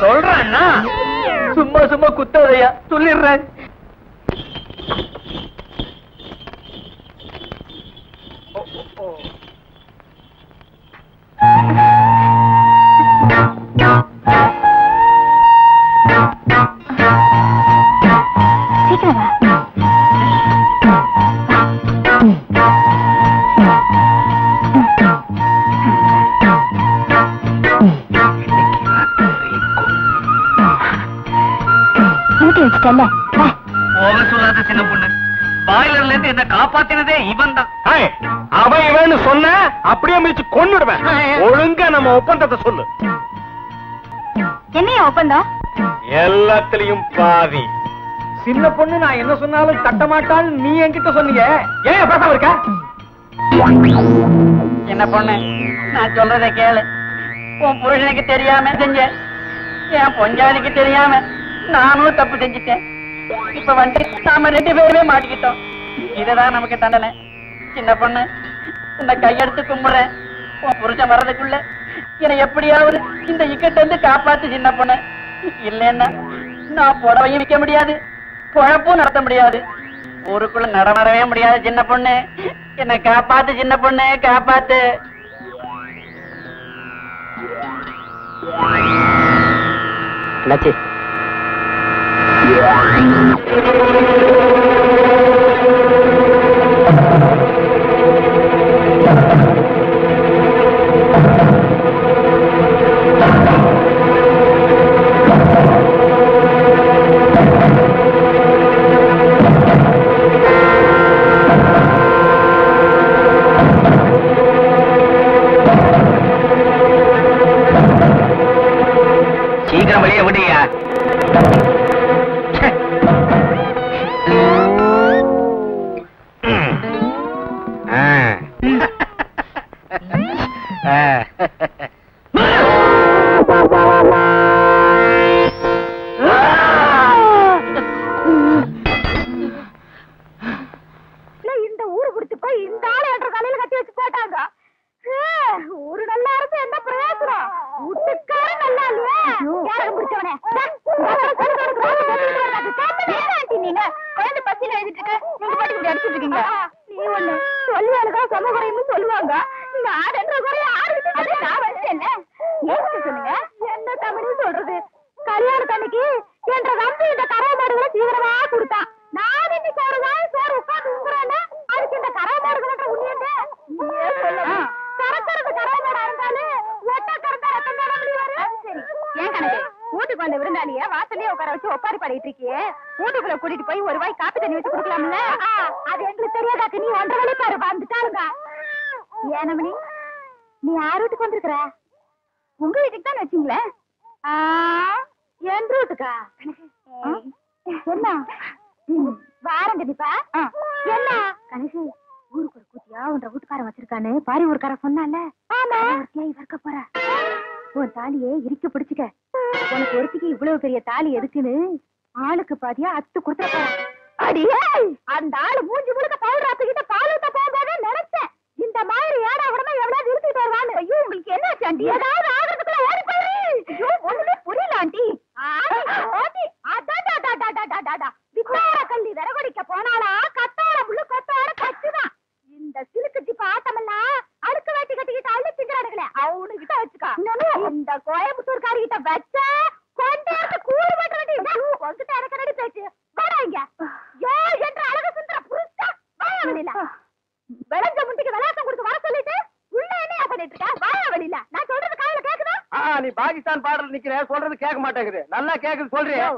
சொல்றேன்னா சும்மா சும்மா குத்தாதையா, சொல்லிடுறேன். சீக்கிரம் வா. மூட்டை வச்சுட்டல்ல, வா. போக சொல்லாத சின்ன பொண்ணு. பாய்லர்ல இருந்து என்ன காப்பாத்தினதே இவன் தான். அவன் இவன்னு சொன்ன அப்படியே மிதிச்சு கொன்னுடுவேன். ஒழுங்கா நம்ம ஒப்பந்தத்தை சொல்லு. என்னையா ஒப்பந்தம்? எல்லாத்திலையும் பாதி. சின்ன பொண்ணு நான் என்ன சொன்னாலும் தட்ட மாட்டான்னு நீ என்கிட்ட சொன்னீங்க. ஏன் பேசாம இருக்க? என்ன பொண்ணு, நான் சொல்றதை கேளு. உன் புருஷனுக்கு தெரியாம செஞ்ச, என் பொஞ்சாதிக்கு தெரியாம நானும் தப்பு செஞ்சுட்டேன். இப்ப வந்து நாம 2 பேருமே மாட்டிக்கிட்டோம். இதுதான் நமக்கு தண்டனை. சின்ன பொண்ணு, உன்னை கையெடுத்து கும்பிடுறேன். உன் புருஷன் வர்றதுக்குள்ள என்னை எப்படியாவது இந்த இக்கட்ட இருந்து காப்பாத்து சின்ன பொண்ணு. இல்லைன்னா நான் புடவையும் விற்க முடியாது, குழப்பும் நடத்த முடியாது, ஊருக்குள்ள நடமாடவே முடியாது. சின்ன பொண்ணு, என்னை காப்பாத்து சின்ன பொண்ணு, காப்பாத்து. என்னாச்சு? சீக்கிரம் வெளியே விடுயா. இந்த ஊரு குடிச்சு போய் இந்த ஆளு என்ற தலையில கட்டி வச்சு போட்டாங்க. ஊரு நல்லா இருந்து என்ன பிரயோஜனம்? வீட்டுக்கார நல்லா இல்லையா? யாரும் பிடிச்சவனே நீங்க குழந்தை பசியில எழுதிட்டு இருக்கு, நீங்க பாட்டு இப்படி அடிச்சுட்டு இருக்கீங்க. நீ ஒண்ணு சொல்லுவாளுக்கா சமகுறைன்னு சொல்லுவாங்க. நீங்க 6 குறைய 6 நான் வந்துட்டேன். ஏன் சொல்லுங்க, என்ன தமிழ் சொல்றது? கல்யாணம் அன்னைக்கு என்ற தம்பி இந்த கரை மாடுகளை தீவிரமா கொடுத்தான். நான் இன்னைக்கு ஒரு நாள் சோறு உட்காந்து உங்குறேன்னு அதுக்கு இந்த கரை மாடுகளோட உண்மையே சொல்லலாம். கறக்கிறது கரை மாடா இருந்தாலும் ஒட்ட கறந்தா ரத்தம் தானே முடிவாரு. சரி, ஏன் கணக்கு வீட்டுக்கு வந்த விருந்தாளிய வாசல்லே உட்கார வச்சு ஒப்பாரி பாடிட்டு இருக்கியே, வீட்டுக்குள்ள கூட்டிட்டு போய் ஒரு வாய் காப்பி தண்ணி வச்சு கொடுக்கலாம்ல? அது எங்களுக்கு தெரியாதாக்கு நீ 1.5 வழி பாரு வந்துட்டாளுங்க. ஏனமணி, நீ யார் வீட்டுக்கு வந்திருக்கிற? உங்க வீட்டுக்கு தான் வச்சீங்களேன். என் வீட்டுக்கா? என்ன வாரம் கண்டிப்பா என்ன கணேசு, ஊருக்கு ஒரு கூட்டியா உன்ற வீட்டுக்காரன் வச்சிருக்கான்னு பாரி ஊருக்கார சொன்னால. ஆமா, இவர்க்க போற உன் தாலியே இறுக்கி பிடிச்சுக்க. உனக்கு ஒருத்திக்கு இவ்வளவு பெரிய தாலி எதுக்குன்னு ஆளுக்கு பாதியா அத்து கொடுத்துட போற. அடியே, அந்த ஆளு மூஞ்சி முழுக்க பவுடர் ஆத்துக்கிட்ட பால் ஊத்த போகும்போதே நினைச்சேன் இந்த மாதிரி ஏடா உடனே எவ்வளவு நிறுத்திட்டு வருவான்னு. ஐயோ, உங்களுக்கு என்ன ஆண்டி? ஏதாவது ஆகிறதுக்குள்ள ஓடி போயிரு. ஐயோ, ஒண்ணுமே புரியல ஆண்டி. வித்தார கல்லி விறகுடிக்க போனாலா கத்தார முள்ளு கொத்தார கச்சுதான். இந்த சிலுக்கு ஜிப்ப ஆட்டமெல்லாம் அடுக்கு வேட்டி கட்டிக்கிட்டு அள்ளி திங்கிறாடுகளே, அவனு கிட்ட வச்சுக்கா. இந்த கோயம்புத்தூர் காரிகிட்ட வச்ச கொண்டாந்து கூறு பண்ற வேண்டி உங்ககிட்ட எனக்கு ரெடி பேச்சு வராங்க. யோ என்ற அழகு சுந்தர புருஷா வாழ முடியல. விளைஞ்ச முண்டிக்கு விளையாட்டம் கொடுத்து இல்ல நான் சொல்றது காதுல கேக்குதா? நீ பாகிஸ்தான் பாடல் நிக்கிற, சொல்றது கேட்க மாட்டேங்குது. நல்லா கேக்குது சொல்றியா?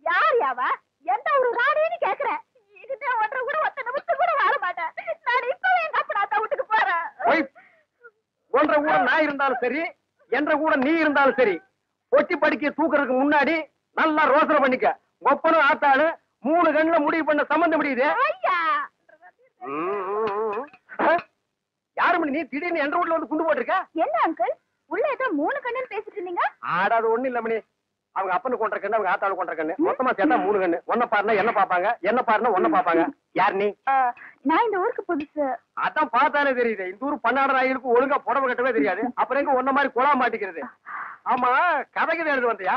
யார் யாவா? எந்த ஒரு ராணின்னு கேக்குறேன். இதுதே ஒன்றரை கூட ஒத்த நிமிஷம் கூட வாழ மாட்டேன். நான் இப்பவே எங்க அப்பா வீட்டுக்கு போறேன். ஒன்றரை கூட நான் இருந்தாலும் சரி, என்ற கூட நீ இருந்தாலும் சரி, ஒட்டி படிக்க தூக்குறதுக்கு முன்னாடி நல்லா ரோசனை பண்ணிக்க. ஒப்பனும் ஆத்தாளு 3 கண்ணுல முடிவு பண்ண சம்பந்தம் முடியுது. ஐயா யாரு மணி நீ திடீர்னு என்ற வீட்டுல வந்து குண்டு போட்டிருக்க? என்ன அங்கிள் உள்ள ஏதோ 3 கண்ணுன்னு பேசிட்டு இருந்தீங்க? ஆடாது ஒண்ணு இல்ல மணி. அவங்க அப்பனு கொண்ட கண்ணு, அவங்க ஆத்தாளு கொண்ட கண்ணு, மொத்தமா சேர்த்தா 3 கண்ணு. ஒன்ன பாருனா என்ன பாப்பாங்க, என்ன பாருனா ஒன்ன பாப்பாங்க. யார் நீ? நான் இந்த ஊருக்கு புதுசு. அதான் பார்த்தாலே தெரியுது. இந்த ஊர் பன்னாடு நாய்களுக்கு ஒழுங்கா புடவை கட்டவே தெரியாது. அப்புறம் எங்க ஒன்ன மாதிரி குழா மாட்டிக்கிறது? ஆமா, கதைக்கு எழுது வந்தியா?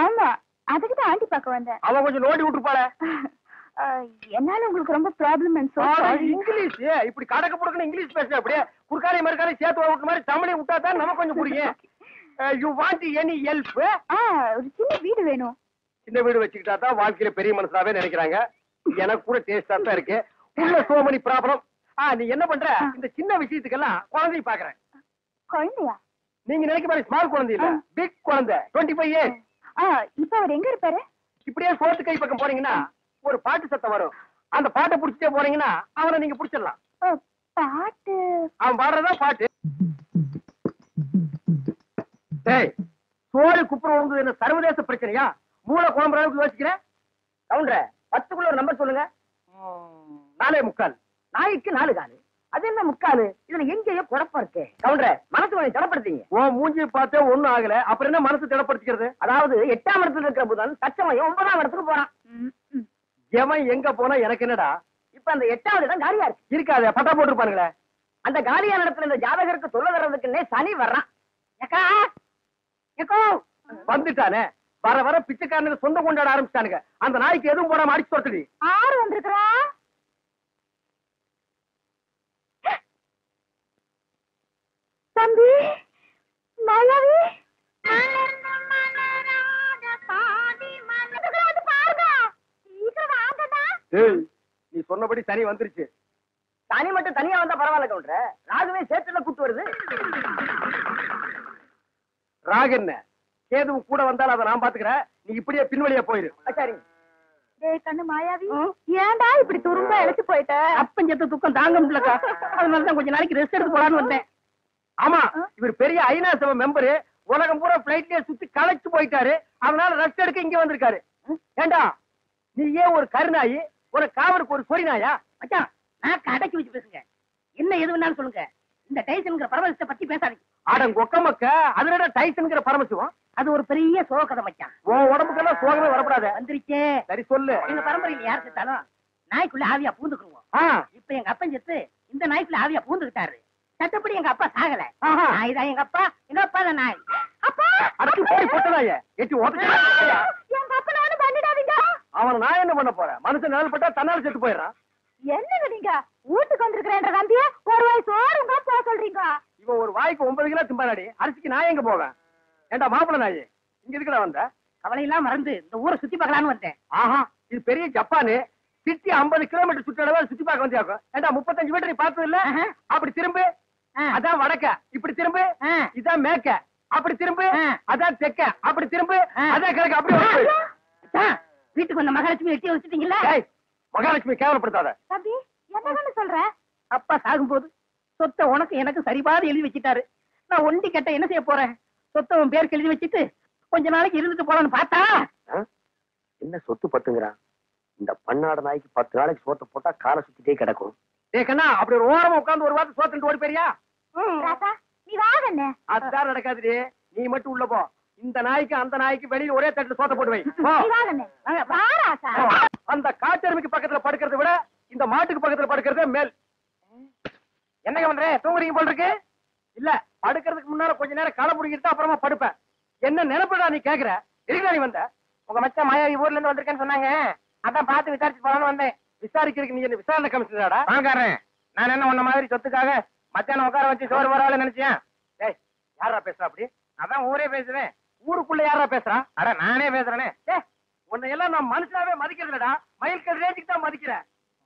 ஆமா, அதுக்குதான் ஆண்டி பார்க்க வந்தேன். அவன் கொஞ்சம் நோண்டி விட்டுருப்பாள. என்னால உங்களுக்கு ரொம்ப ப்ராப்ளம். இங்கிலீஷ் இப்படி கடக்க புடக்கணும் இங்கிலீஷ் பேச அப்படியே குறுக்காரி மறுக்காரி சேர்த்து விட்டு மாதிரி தமிழையும் விட்டா தான் நமக்கு கொஞ்சம் புரியும். You want any help? ஒரு சின்ன வீடு வேணும். சின்ன வீடு வச்சுக்கிட்டா தான் வாழ்க்கையில பெரிய மனசாவே நினைக்கிறாங்க. எனக்கு கூட டேஸ்டா தான் இருக்கு. உள்ள சோ மெனி ப்ராப்ளம். நீ என்ன பண்ற? இந்த சின்ன விஷயத்துக்கெல்லாம் குழந்தை பாக்குறேன். குழந்தையா? நீங்க நினைக்க மாதிரி ஸ்மால் குழந்தை இல்ல, பிக் குழந்தை. 25 years. இப்ப அவர் எங்க இருப்பாரு? இப்படியே சோத்து கை பக்கம் போறீங்கன்னா ஒரு பாட்டு சத்தம் வரும். அந்த பாட்டை புடிச்சிட்டே போறீங்கன்னா அவனை நீங்க புடிச்சிடலாம். பாட்டு? அவன் பாடுறதா பாட்டு. டேய், சோறு குப்புற வந்து என்ன சர்வதேச பிரச்சனையா? மூளை குழம்புற அளவுக்கு யோசிக்கிறேன். கவுண்டர 10க்குள்ள ஒரு நம்பர் சொல்லுங்க. 4.25. நாய்க்கு 4 காலு. அது என்ன முக்காலு? இதுல எங்கேயோ குழப்பம் இருக்கு. கவுண்டர மனசு கொஞ்சம் திடப்படுத்தீங்க. ஓ மூஞ்சி பார்த்தே ஒண்ணும் ஆகல, அப்புறம் என்ன மனசு திடப்படுத்திக்கிறது? அதாவது 8ஆம் இடத்துல இருக்கிற புதன் தச்சமயம் 9ஆம் இடத்துக்கு போறான். எவன் எங்க போனா எனக்கு என்னடா? இப்ப அந்த 8வது இடம் காலியா இருக்கு. இருக்காது, பட்டா போட்டுருப்பானுங்களே. அந்த காலியான இடத்துல இந்த ஜாதகருக்கு சொல்ல வர்றதுக்குன்னே சனி வர்றான். வந்துட்டானே, வர வர பிச்சைக்காரனுக்கு சொந்த கொண்டாட ஆரம்பிச்சானுங்க. அந்த நாய்க்கு எதுவும் போடாம அடிச்சு தோட்டுடி. 6 வந்திருக்கிறா. தம்பி மலவி நீ சொன்னபடி சனி வந்துருச்சு. சனி மட்டும் தனியா வந்தா பரவாயில்ல கவுண்டர, ராகுவே சேர்த்துல கூட்டு வருது. ராகு என்ன கேதுவும் கூட வந்தாலும் அதை நான் பாத்துக்கிறேன். நீ இப்படியே பின்வழியா போயிரு. சரி. கண்ணு மாயாவி, ஏன்டா இப்படி துரும்ப இழைச்சு போயிட்ட? அப்பஞ்சத்த துக்கம் தாங்க முடியலக்கா. அதனாலதான் கொஞ்ச நாளைக்கு ரெஸ்ட் எடுத்து போலான்னு வந்தேன். ஆமா, இவர் பெரிய ஐநா சபை மெம்பரு. உலகம் பூரா பிளைட்லயே சுத்தி களைச்சு போயிட்டாரு. அதனால ரெஸ்ட் எடுக்க இங்க வந்திருக்காரு. ஏண்டா நீ ஏன் ஒரு கருநாயி, ஒரு காவலுக்கு ஒரு சொறி நாயா? மச்சான், நான் கடைக்கு வச்சு பேசுங்க. என்ன எது வேணாலும் சொல்லுங்க. இந்த டைசன்ங்கிற பரமசிவத்தை பத்தி பேசாதீங்க. ஆடம் கொக்க மக்க, அதுல டைசன்ங்கிற பரமசிவம். அது ஒரு பெரிய சோகதை மச்சான். உன் உடம்புக்கெல்லாம் சோகமே வரப்படாது. வந்துருச்சே. சரி சொல்லு. எங்க பரம்பரையில யார் செத்தாலும் நாய்க்குள்ள ஆவியா பூந்துக்குருவோம். இப்ப எங்க அப்பன் செத்து இந்த நாய்க்குள்ள ஆவியா பூந்துக்கிட்டாரு. சட்டப்படி எங்க அப்பா சாகல. நாய் தான் எங்க அப்பா, எங்க அப்பா தான் நாய். அப்பா அடக்கு போய் போட்டதாய எட்டி ஓட்டச்சா. எங்க அப்பனை ஒண்ணு பண்ணிடாதீங்க. அவன் நான் என்ன பண்ண போறேன்? மனுஷன் நிழல் பட்டா தன்னால செத்து போயிடுறான். என்னங்க நீங்க வீட்டுக்கு வந்திருக்கிறேன்ற தம்பிய ஒரு வாய் சோறுங்க போக சொல்றீங்க? இவன் ஒரு வாய்க்கு 9 கிலோ திம்பாடி. அரிசிக்கு நான் எங்க போவேன்? ஏண்டா மாப்பிள்ள நாய், இங்க இருக்குடா வந்த? கவலையெல்லாம் மறந்து இந்த ஊரை சுத்தி பார்க்கலான்னு வந்தேன். ஆஹா, இது பெரிய ஜப்பானு. சிட்டி 50 கிலோமீட்டர் சுற்றளவு சுத்தி பார்க்க வந்தியாக்கும். ஏண்டா 35 மீட்டர் நீ பார்த்தது இல்ல? அப்படி திரும்பு, அதான் வடக்க. இப்படி திரும்பு, இதான் மேக்க. அப்படி திரும்பு, அதான் தெக்க. அப்படி திரும்பு, அதான் கிழக்கு. அப்படி வீட்டுக்கு வந்த மகாலட்சுமி எட்டி வச்சுட்டீங்களா? மகாலட்சுமி கேவலப்படுத்தாத. தம்பி என்னன்னு சொல்ற? அப்பா சாகும்போது சொத்தை உனக்கு எனக்கு சரிபாதி எழுதி வச்சுட்டாரு. நான் ஒண்டி கட்ட என்ன செய்ய போறேன்? சொத்தை உன் பேருக்கு எழுதி வச்சுட்டு கொஞ்ச நாளைக்கு இருந்துட்டு போலான்னு பார்த்தா என்ன சொத்து பத்துங்கிறான். இந்த பன்னாட நாய்க்கு 10 நாளைக்கு சோத்தை போட்டா காலை சுத்திட்டே கிடக்கும். ஏக்கண்ணா, அப்படி ஒரு ஓரமா உட்கார்ந்து ஒரு வாரத்தை சோத்துட்டு ஓடி போறியா? ராசா நீ வாங்கண்ணே. அதுதான் நடக்காதுடி. நீ மட்டும் உள்ள போ. இந்த நாய்க்கு அந்த நாய்க்கு வெளியில ஒரே தட்டுல சோத்த போட்டு வை. நீ வாங்கண்ணே. வா ராசா. அந்த காட்டெருமைக்கு பக்கத்துல படுக்கிறத விட இந்த மாட்டுக்கு பக்கத்துல படுக்கிறதே மேல். என்னங்க பண்ற? தூங்குறீங்க போல இருக்கு. இல்ல, படுக்கிறதுக்கு முன்னால கொஞ்ச நேரம் களை புடிக்கிட்டு அப்புறமா படுப்பேன். என்ன நினைப்படா நீ கேக்குற? இருக்கா நீ வந்த? உங்க மச்சான் மாயாவி ஊர்ல இருந்து வந்திருக்கேன்னு சொன்னாங்க. அதான் பார்த்து விசாரிச்சு போலான்னு வந்தேன். விசாரிக்கிறதுக்கு நீ என்ன விசாரணை கமிஷனராடா? வாங்காரன். நான் என்ன உன்ன மாதிரி சொத்துக்காக மச்சான உட்கார வச்சு சோறு வரால நினைச்சேன். டேய், யாரா பேசுறா அப்படி? அதான் ஊரே பேசுவேன். ஊருக்குள்ள யாரா பேசுறா? அட நானே பேசுறேனே. உன்னை எல்லாம் நான் மனுஷனாவே மதிக்கிறது இல்லடா. மயில்கல் ரேஞ்சுக்கு தான் மதிக்கிறேன்.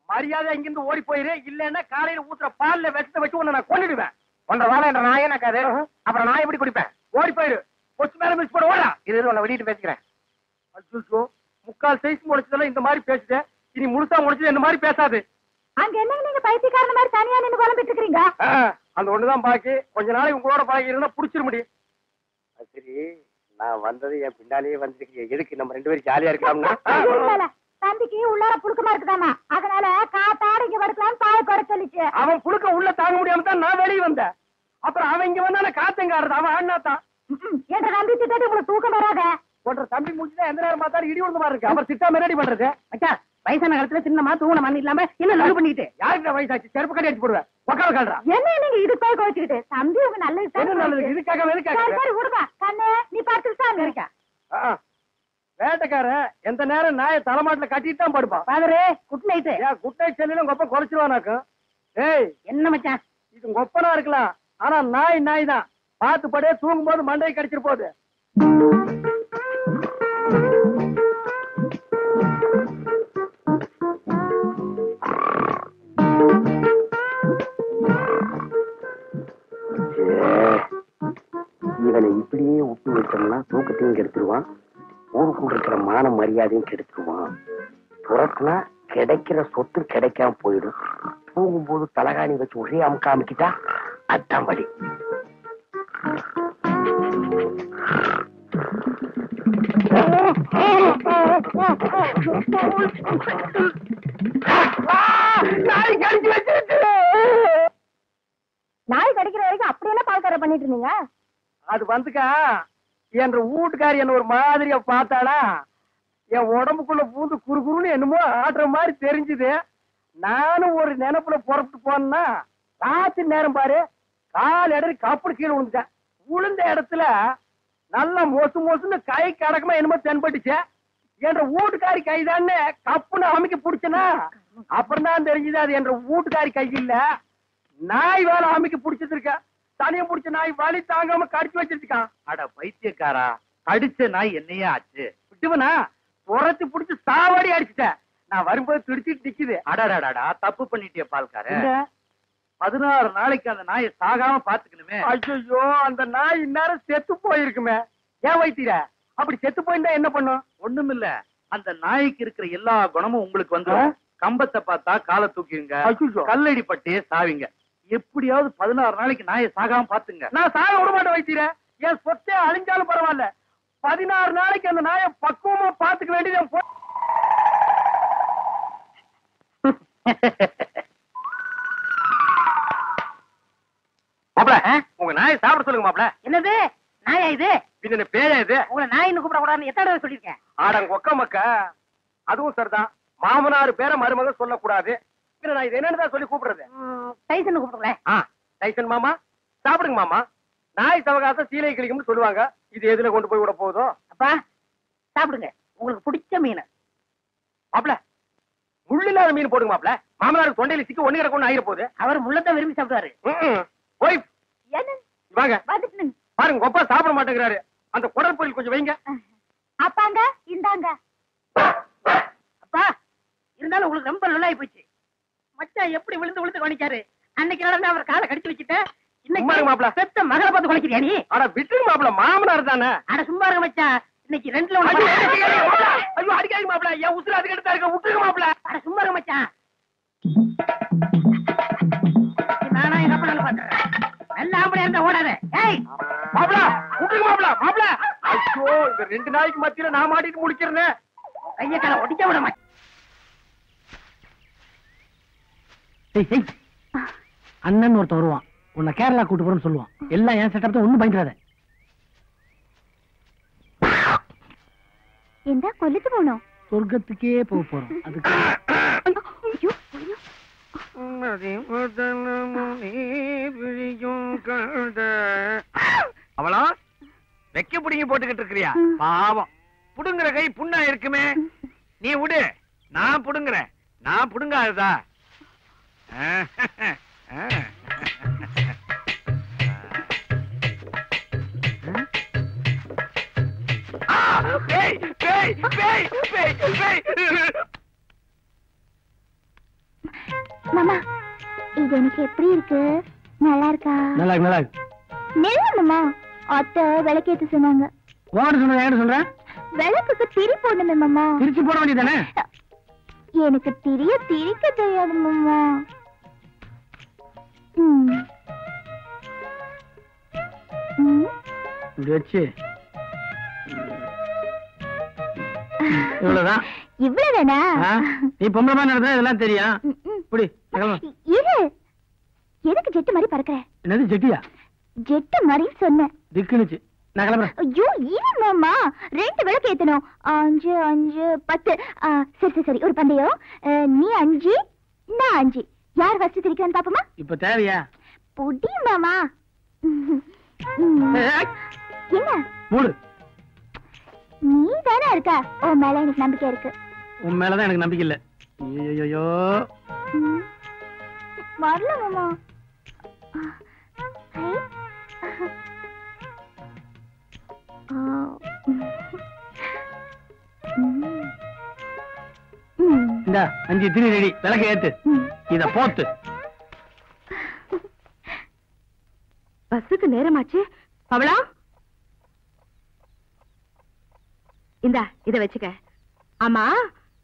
மரியாதை இங்கிருந்து ஓடி போயிரு. இல்லன்னா காலையில ஊத்துற பால்ல விஷத்தை வச்சு உன்னை நான் கொன்னுடுவேன். ஒன்றரை வாழை என்ற நாயே நக்காது. அப்புறம் நான் எப்படி குடிப்பேன்? ஓடி போயிரு. கொச்சு மேல மிஸ் போட ஓடா. இது உன்னை வெளியிட்டு பேசிக்கிறேன். அச்சோ, முக்கால் சைஸ் முடிச்சதெல்லாம் இந்த மாதிரி பேசுது. இனி முழுசா முடிச்சது இந்த மாதிரி பேசாது. அங்க என்ன நீங்க பைத்தியக்காரன மாதிரி தனியா நின்னு குழம்பிட்டு இருக்கீங்க? அந்த ஒண்ணுதான் பாக்கி. கொஞ்ச நாளைக்கு உங்களோட பாக்கி இருந்தா புடிச்சிட முடியும். சரி, நான் வந்தது என் பின்னாலேயே வந்துருக்கீங்க. எதுக்கு நம்ம 2 பேரும் ஜாலியா இருக்கலாம்னா? தம்பிக்கு உள்ளார புழுக்கமா இருக்குதாமா, அதனால காத்தாட இங்க படுக்கலாம்னு பாய குறை சொல்லிச்சு. அவன் புழுக்க உள்ள தாங்க முடியாம தான் நான் வெளியே வந்தேன். அப்புறம் அவன் இங்க வந்தான காத்தங்க ஆடுறது. அவன் ஆடினாத்தான். என்ற தம்பி திட்டாட்டி உங்களுக்கு தூக்கம் வராத. ஒன்ற தம்பி முடிச்சுதான் எந்த நேரம் பார்த்தாலும் இடி விழுந்த மாதிரி இருக்கு. அப்புறம் திட்டாம ரெடி பண்றது. அச்சா, வயசான காலத்துல சின்னமா தூங்கின மண்ணு இல்லாம என்ன லவ் பண்ணிட்டு யாருக்கு வயசாச்சு? செருப்பு கட்டி அடிச்சு போடுவேன். உட்கார கால்றா. என்ன நீங்க இது போய் குறைச்சிக்கிட்டு? தம்பி உங்க நல்லது என்ன நல்லது? இதுக்காக எதுக்காக? சரி விடுப்பா கண்ணு, நீ பார்த்துட்டு இருக்கா. வேட்டைக்காரன் எந்த நேரம் நாயை தலைமாட்டில கட்டிட்டு தான் படுப்பான். பாதரே, குட் நைட். ஏன் குட்டை செல்லிலும் கொப்ப குறைச்சிருவானாக்கும். ஏய், என்ன மச்சான்? இது கொப்பனா இருக்கலாம், ஆனா நாய் தான். பார்த்து படே, தூங்கும் போது மண்டையை கடிச்சிட்டு போகுது. இவனை இப்படியே விட்டு வச்சோம்னா தூக்கத்தையும் கெடுத்துருவான், ஊருக்குள்ள இருக்கிற மான மரியாதையும் கெடுத்துருவான். துரத்துனா கிடைக்கிற சொத்து கிடைக்காம போயிடும். தூங்கும்போது தலகாணி வச்சு ஒரே அமுக்க அமுக்கிட்டா அதான் வழி. நாய் கடிச்சு வச்சிருச்சு. நாய் கடிக்கிற வரைக்கும் அப்படி என்ன பால்கார பண்ணிட்டு இருந்தீங்க? அது வந்துக்கா, என் வீட்டுக்காரி என்ன ஒரு மாதிரியா பார்த்தாளா, என் உடம்புக்குள்ள பூந்து குறுகுறுன்னு என்னமோ ஆடுற மாதிரி தெரிஞ்சுது. நானும் ஒரு நினைப்புல புறப்பட்டு போனா, ராத்திரி நேரம் பாரு, கால் இடறி கப்படு கீழே விழுந்துட்டேன். விழுந்த இடத்துல நல்லா மொசுன்னு கை கடக்கமா என்னமோ தென்பட்டுச்சு. என்ற வீட்டுக்காரி கைதான்னு கப்புன்னு அமைக்க பிடிச்சனா, அப்புறம் தான் தெரிஞ்சுது அது என்ற வீட்டுக்காரி கை இல்ல, நாய் வேலை அமைக்க பிடிச்சது இருக்க. தனியம் பிடிச்ச நாய் வலி தாங்காம கடிச்சு வச்சிருக்கான். அட பைத்தியக்காரா, கடிச்ச நாய் என்னையே ஆச்சு? விட்டுவனா புறத்து பிடிச்சு சாவாடி அடிச்சுட்டேன். நான் வரும்போது துடிச்சிட்டு நிக்குது. அடடா, தப்பு பண்ணிட்டிய பால்கார. 16 நாளைக்கு அந்த நாயை சாகாம பாத்துக்கணுமே. ஐயோ, அந்த நாய் இந்நேரம் செத்து போயிருக்குமே. ஏன் வைத்தீர? அப்படி செத்து போயிருந்தா என்ன பண்ணும்? ஒண்ணுமில்ல, அந்த நாய்க்கு இருக்கிற எல்லா குணமும் உங்களுக்கு வந்து கம்பத்தை பார்த்தா காலை தூக்கிடுங்க, ஐயோ. கல்லடி பட்டே சாவிங்க. எப்படியாவது 16 நாளைக்கு நாயை சாகாம பாத்துங்க. நான் சாக விட மாட்டேன் வைத்தீர. என் சொத்தே அழிஞ்சாலும் பரவாயில்ல, 16 நாளைக்கு அந்த நாயை பக்குவமா பாத்துக்க வேண்டியது என் மாப்ள. உங்க நாயை சாப்பிட சொல்லுங்க மாப்ள. என்னது நாயா இது? பின்ன பேயா இது? உங்களை நாயின்னு கூப்பிட கூடாதுன்னு எத்தனை தடவை சொல்லிருக்கேன்? ஆடங்க ஒக்க மக்க. அதுவும் சரிதான், மாமனார் பேர மருமக சொல்லக்கூடாது. பின்ன நான் இது என்னன்னு சொல்லி கூப்பிடுறது? டைசன் கூப்பிடுங்களேன். டைசன் மாமா சாப்பிடுங்க மாமா. நாய் சவகாசம் சீலை கிளிக்கும்னு சொல்லுவாங்க. இது எதுல கொண்டு போய் விட போகுதோ? அப்பா சாப்பிடுங்க, உங்களுக்கு பிடிச்ச மீன். மாப்ள, முள்ளில்லாத மீன் போடுங்க மாப்ள. மாமனாருக்கு தொண்டையில சிக்க ஒண்ணு கிடக்கும் ஆயிர போகுது. அவர் முள்ளத்தான் விரும்பி சாப்பிடுவாரு. போய் என்ன வாங்க வந்துட்டு பாருங்க, கொப்பா சாப்பிட மாட்டேங்கிறாரு. அந்த குடல் பொரியல் கொஞ்சம் வைங்க. அப்பாங்க இந்தாங்க. அப்பா இருந்தாலும் உங்களுக்கு ரொம்ப நல்லாயி போச்சு. மச்சான் எப்படி விழுந்து விழுந்து கவனிச்சாரு. அன்னைக்கு நடந்து அவர் காலை கடிச்சு வச்சுட்டேன். சும்மா இருங்க மாப்ள. இன்னைக்கு பெத்த மகளை பார்த்து குலைக்கிறியா நீ? அட விட்டுருங்க மாப்ள, மாமனார் தானே. அட சும்மா இருக்க மச்சான், இன்னைக்கு 2ல ஐயோ, 1. ஐயோ அடிக்காதீங்க மாப்ள, என் உசுறு அதுக்கு எடுத்தா இருக்க. விட்டுருங்க மாப்ள. அட சும்மா இருக்க மச்சான். நானா எங்க அப்பா நல்லா பாத்துறேன். நல்ல ஆம்பளை இருந்தா ஓடாத. ஏய் மாப்ள விட்டுருங்க மாப்ள. மாப்ள ஐயோ, இந்த 2 நாய்க்கு மத்தியில நான் மாட்டிட்டு முடிக்கிறேன். கைய கால ஒடிக்க விட மாட்டேன். அண்ணன் ஒருத்தன் வருவான், உன்னை கேரளா கூட்டு போறேன்னு சொல்லுவான். எல்லாம் ஏன் செட்டப் தான், ஒண்ணும் பயந்துடாத. என்ன கொல்லிட்டு போனோம்? சொர்க்கத்துக்கே போக போறோம். அதுக்கு ஐயோ, அவளா வெக்க புடிங்கி போட்டுக்கிட்டு இருக்கிறியா? பாவம், புடுங்குற கை புண்ணா இருக்குமே. நீ விடு, நான் புடுங்குறேன். நான் புடுங்காததா? மாமா இது எனக்கு எப்படி இருக்கு? நல்லா இருக்கா? நல்லா இருக்கு, நல்லா இருக்கு. நெல்லம்மா அத்தை விளக்கேத்து சொன்னாங்க. ஓடு சொல்றேன், ஏன்னு சொல்றேன்? விளக்குக்கு திரி போடணுமே மாமா. திருச்சி போட வேண்டியதானே? எனக்கு திரிக்க தெரியாது மாமா. இப்படி வச்சு இவ்வளவுதான். இவ்வளவுதானா? நீ பொம்பளை மாதிரி நடந்தா இதெல்லாம் தெரியும். இப்படி இரு, எதுக்கு ஜெட்டு மாதிரி பறக்குற? என்னது ஜெட்டியா? ஜெட்டு மாதிரி சொன்னேன். திக்குனுச்சு. நான் கிளம்புறேன். ஐயோ இரு மாமா, 2 விளக்கு ஏத்தணும். 5 5 10. சரி சரி, ஒரு பந்தயம். நீ 5 நான் 5. யார் ஃபர்ஸ்ட் திரிக்கிறான்னு பாப்போமா? இப்ப தேவையா? பொடி மாமா. என்ன மூடு. நீ தானே இருக்க, உன் மேல எனக்கு நம்பிக்கை இருக்கு. உன் மேலதான் எனக்கு நம்பிக்கை இல்ல. ஐயோ வரல மாமா. இந்த 5 திரி ரெடி. விளக்கு ஏத்து. இத போத்து. பஸ்ஸுக்கு நேரமாச்சு. பவளா, இந்தா இத வச்சுக்க. ஆமா,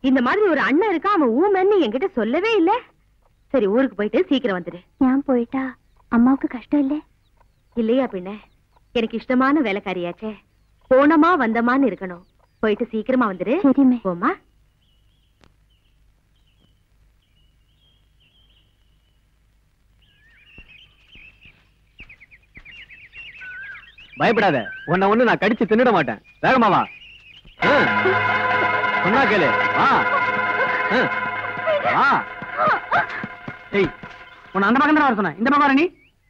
இந்த மாதிரி ஒரு அண்ணன் இருக்கா, அவன் ஊமன்னு என்கிட்ட சொல்லவே இல்ல. சரி, ஊருக்கு போயிட்டு சீக்கிரம் வந்துடு. நான் போயிட்டா அம்மாவுக்கு கஷ்டம் இல்ல? இல்லையா பின்ன, எனக்கு இஷ்டமான வேலைக்காரியாச்சே. போனமா வந்தமான்னு இருக்கணும். போயிட்டு சீக்கிரமா வந்துடு. சரிமே. போமா. பயப்படாத, உன்னை ஒண்ணு நான் கடிச்சு தின்னுட மாட்டேன். வேகமா வா. சொன்னா கேளு. வா வா. ஏய், உன்னை அந்த பக்கம் தான் வர சொன்னேன். இந்த பக்கம் வர. நீ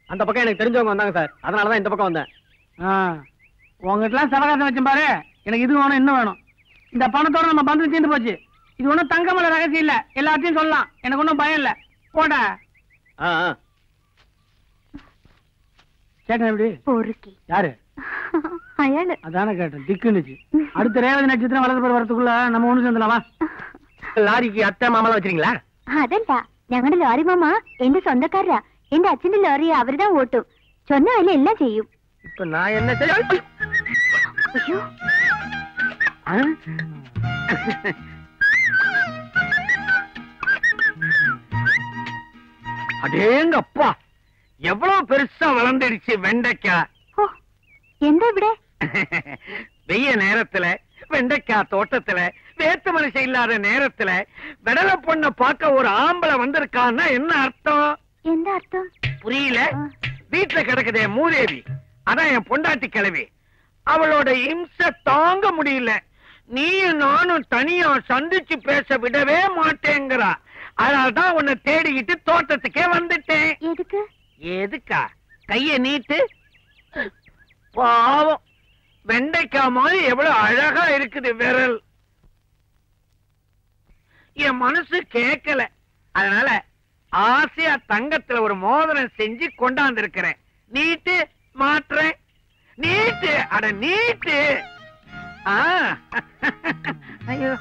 அந்த பக்கம் எனக்கு தெரிஞ்சவங்க வந்தாங்க சார், அதனாலதான் இந்த பக்கம் வந்தேன். உங்ககிட்ட சவகாசம் வச்சு பாரு. எனக்கு இது வேணும், இன்னும் வேணும். இந்த பணத்தோட நம்ம பந்து தீர்ந்து போச்சு. இது ஒண்ணும் தங்கமல ரகசியம் இல்ல, எல்லாத்தையும் சொல்லலாம். எனக்கு ஒன்னும் பயம் இல்ல. போட கேட்டேன். எப்படி பொறுக்கி? யாரு? அயானு. அதானே கேட்டேன். திக்குனுச்சு. அடுத்த ரேவதி நட்சத்திரம் வளர்ந்து வரதுக்குள்ள நம்ம ஒண்ணு சேர்ந்தலாமா? லாரிக்கு அத்தை மாமலாம் வச்சிருக்கீங்களா? അതല്ല, ഞങ്ങളുടെ ലോറി മാമ എന്റെ സ്വന്തക്കാരാ. എന്റെ അച്ഛന്റെ ലോറി അവരുതാ ഓട്ടും. சொன்ன வேலை எல்லாம் செய்யும். இப்ப நான் என்ன செய்ய? ஐயோ, அடேங்க அப்பா, எவ்வளவு பெருசா வளர்ந்துடுச்சு வெண்டைக்காய். എന്താ ഇവിടെ? வெய்ய நேரத்துல வெண்டைக்காய் தோட்டத்துல வேத்து மனுஷன் இல்லாத நேரத்துல விடல பொண்ண பார்க்க ஒரு ஆம்பளை வந்திருக்கான்னா என்ன அர்த்தம்? എന്താ അർത്ഥം? புரியல? வீட்டுல கிடக்குதே மூதேவி, அதான் என் பொண்டாட்டி கிழவி. அவளோட இம்சை தாங்க முடியல. நீயும் நானும் தனியா சந்திச்சு பேச விடவே மாட்டேங்கிறா. அதனால்தான் உன்னை தேடிக்கிட்டு தோட்டத்துக்கே வந்துட்டேன். எதுக்கு? எதுக்கா? கைய நீட்டு. பாவம், வெண்டைக்காய் மாதிரி எவ்வளவு அழகா இருக்குது விரல். என் மனசு கேட்கல, அதனால ஆசையா தங்கத்துல ஒரு மோதிரம் செஞ்சு கொண்டாந்து இருக்கிறேன். நீட்டு மாற்றேன். நீட்டு, அட நீட்டு. ஐயோ,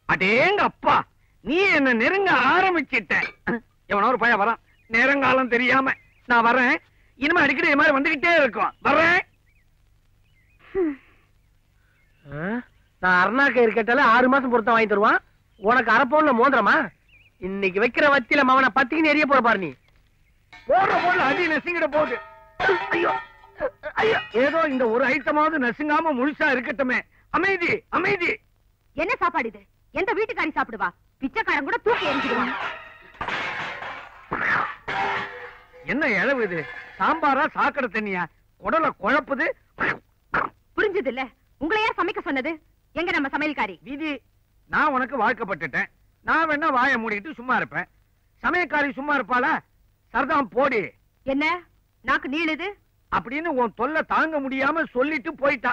அடேங்க அப்பா, நீ என்ன நெருங்க ஆரம்பிச்சிட்ட. எவனோ ஒரு பையன் வரான், நேரங்காலம் தெரியாம. நான் வரேன், இனிமே அடிக்கடி இது மாதிரி வந்துகிட்டே இருக்கும். வர்றேன். நான் அருணாக்க இருக்கட்டால 6 மாசம் பொருத்தம் வாங்கி தருவான். உனக்கு அரப்போன்ல மோதிரமா? இன்னைக்கு வைக்கிற வத்தியில மவனை பத்திக்கு எரிய போற பாரு. நீ போடுற போல அடி நெசுங்கிட போகுது. ஐயோ ஐயோ, ஏதோ இந்த ஒரு ஐட்டமாவது நசுங்காம முழுசா இருக்கட்டுமே. அமைதி அமைதி. என்ன சாப்பாடு இது? எந்த வீட்டுக்காரி சாப்பிடுவா? பிச்சைக்காரன் கூட தூக்கி எரிஞ்சிடுவான். என்ன இழவு இது? சாம்பாரா சாக்கடை தண்ணியா? குடல குழப்புது. புரிஞ்சது இல்ல? உங்களை யார் சமைக்க சொன்னது? எங்க நம்ம சமையல்காரி? விதி. நான் உனக்கு வாழ்க்கப்பட்டுட்டேன். நான் வேணா வாயை மூடிட்டு சும்மா இருப்பேன். சமயக்காரி சும்மா இருப்பாளா? சர்தாம் போடி. என்ன நாக்கு நீளுது அப்படின்னு உன் தொல்லை தாங்க முடியாம சொல்லிட்டு போயிட்டா.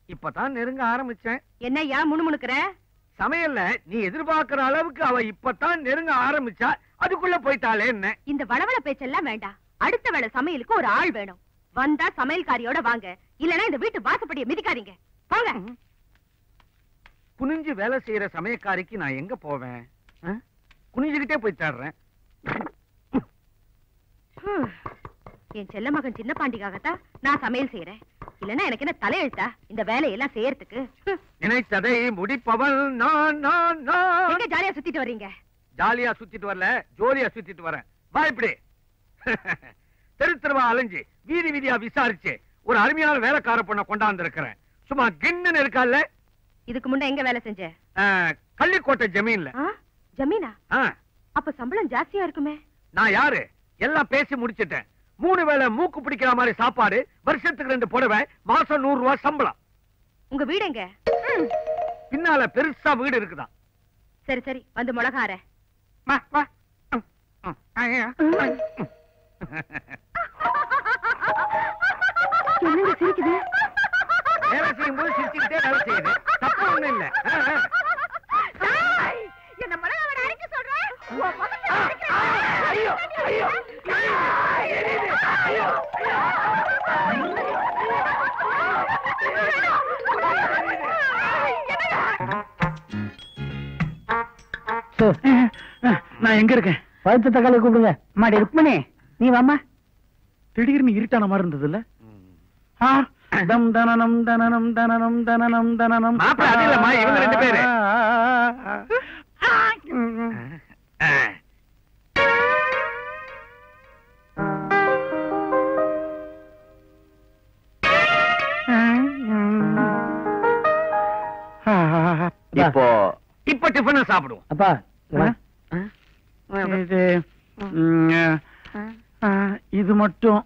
இப்பதான் நெருங்க ஆரம்பிச்சேன். என்ன ஏன் முணுமுணுக்கிற? சமையல்ல நீ எதிர்பார்க்கிற அளவுக்கு அவ இப்பதான் நெருங்க ஆரம்பிச்சா, அதுக்குள்ள போயிட்டாளே என்ன? இந்த வளவள பேச்செல்லாம் வேண்டாம். அடுத்த வேளை சமையலுக்கு ஒரு ஆள் வேணும். வந்தா சமையல்காரியோட வாங்க, இல்லனா இந்த வீட்டு வாசப்படியை மிதிக்காதீங்க. போங்க. குனிஞ்சு வேலை செய்யற சமயக்காரிக்கு நான் எங்க போவேன்? குனிஞ்சுக்கிட்டே போய் தேடுறேன். என் செல்ல மகன் சின்ன பாண்டிக்காகத்தான் நான் சமையல் செய்யறேன். இல்லன்னா எனக்கு என்ன தலையெழுத்தா இந்த வேலையெல்லாம் செய்யறதுக்கு? நினைத்ததை முடிப்பவள் நான் நான் நான். எங்க ஜாலியா சுத்திட்டு வர்றீங்க? ஜாலியா சுத்திட்டு வரல, ஜோலியா சுத்திட்டு வரேன். வா இப்படி. தெரு தெருவா அலைஞ்சு வீதி வீதியா விசாரிச்சு ஒரு அருமையான வேலைக்கார பொண்ணை கொண்டாந்து இருக்கிறேன். சும்மா கிண்ணன் இருக்கால. இதுக்கு முன்ன எங்க வேலை செஞ்ச? கள்ளிக்கோட்டை ஜமீன்ல. ஜமீனா? அப்ப சம்பளம் ஜாஸ்தியா இருக்குமே. நான் யாரு? எல்லாம் பேசி முடிச்சிட்டேன். 3 வேளை மூக்கு பிடிக்கிற மாதிரி சாப்பாடு, வருஷத்துக்கு 2 புடவை, மாசம் 100 ரூபாய் சம்பளம். உங்க வீடு எங்க? பின்னால பெருசா வீடு இருக்குதான். சரி சரி, வந்து மிளகார. வா வா. என்னங்க சிரிக்குது? வேலை செய்யும் போது சிரிச்சுக்கிட்டே வேலை செய்யுது. தப்பு ஒண்ணும் இல்ல. என்ன மிளகார அரைக்க சொல்றேன். ஐயோ ஐயோ நான் எங்க இருக்கேன்? பழுத்த தக்காளி கூப்பிடுங்க. மாடி ருக்மணி, நீ வாமா. திடீர்னு இருட்டான மாதிரி இருந்தது இல்ல? தம் தனனம் தனனம் தனனம் தனனம் தனனம். மாப்பிள அது இல்லம்மா, இவங்க 2 பேரு. இப்போ டிஃபன் சாப்பிடுவோம். அப்பா இது மட்டும்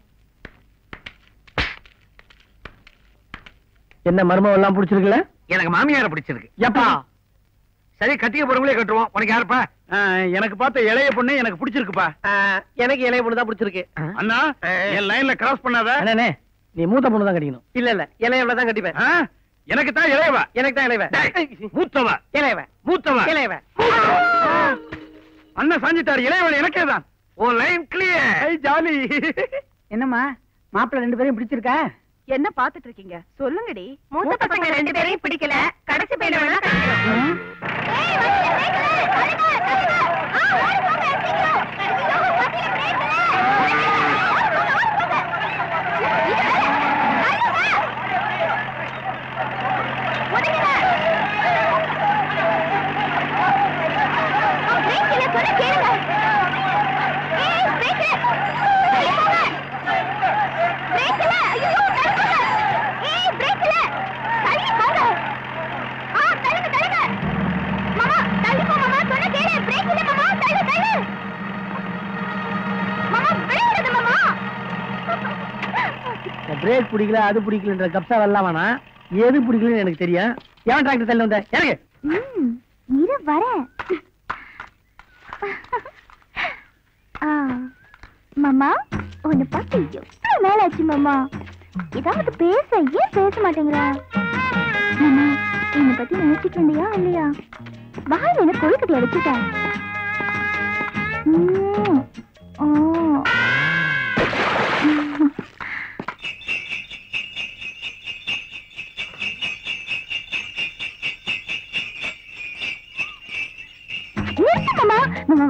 என்ன மர்மம் எல்லாம் பிடிச்சிருக்குல்ல? எனக்கு மாமியார பிடிச்சிருக்கு. எப்பா சரி, கட்டிக்க போறவங்களே கட்டுவோம். உனக்கு யாருப்பா? எனக்கு பார்த்த இளைய பொண்ணு எனக்கு பிடிச்சிருக்குப்பா. எனக்கு இளைய பொண்ணு தான் பிடிச்சிருக்கு. அண்ணா, என் லைன்ல கிராஸ் பண்ணாத. அண்ணே, நீ மூத்த பொண்ணு தான் கட்டிக்கணும். இல்ல இல்ல, இளையவள தான் கட்டிப்பேன். எனக்கு தான் இளையவ. எனக்கு தான் இளையவ. மூத்தவ. இளையவ. மூத்தவ. இளையவ. அண்ணன் சாஞ்சிட்டாரு. இளையவன் எனக்கே தான். ஓ லைன் கிளியர். ஜாலி. என்னம்மா, மாப்பிள்ளை 2 பேரையும் பிடிச்சிருக்கா? என்ன பாத்துட்டு இருக்கீங்க? சொல்லுங்கடி. மூத்த பசங்க 2 பேரையும் பிடிக்கல, கடைசி பையனை வேணா கட்டிக்கலாம். பிரேக் பிடிக்கல, அது பிடிக்கலன்ற கப்சா வரலாம் வேணா. எது பிடிக்கலன்னு எனக்கு தெரியும். ஏன் டிராக்டர் தள்ளி வந்த? இறங்கு. இரு வரேன். மாமா, உன்னை பார்த்து எவ்வளவு நாள் ஆச்சு மாமா. ஏதாவது பேச, ஏன் பேச மாட்டேங்கிற? மாமா, என்னை பத்தி நினைச்சிட்டு இருந்தியா இல்லையா? வாயில என்ன கொழுக்கட்டி அடிச்சுட்டேன்.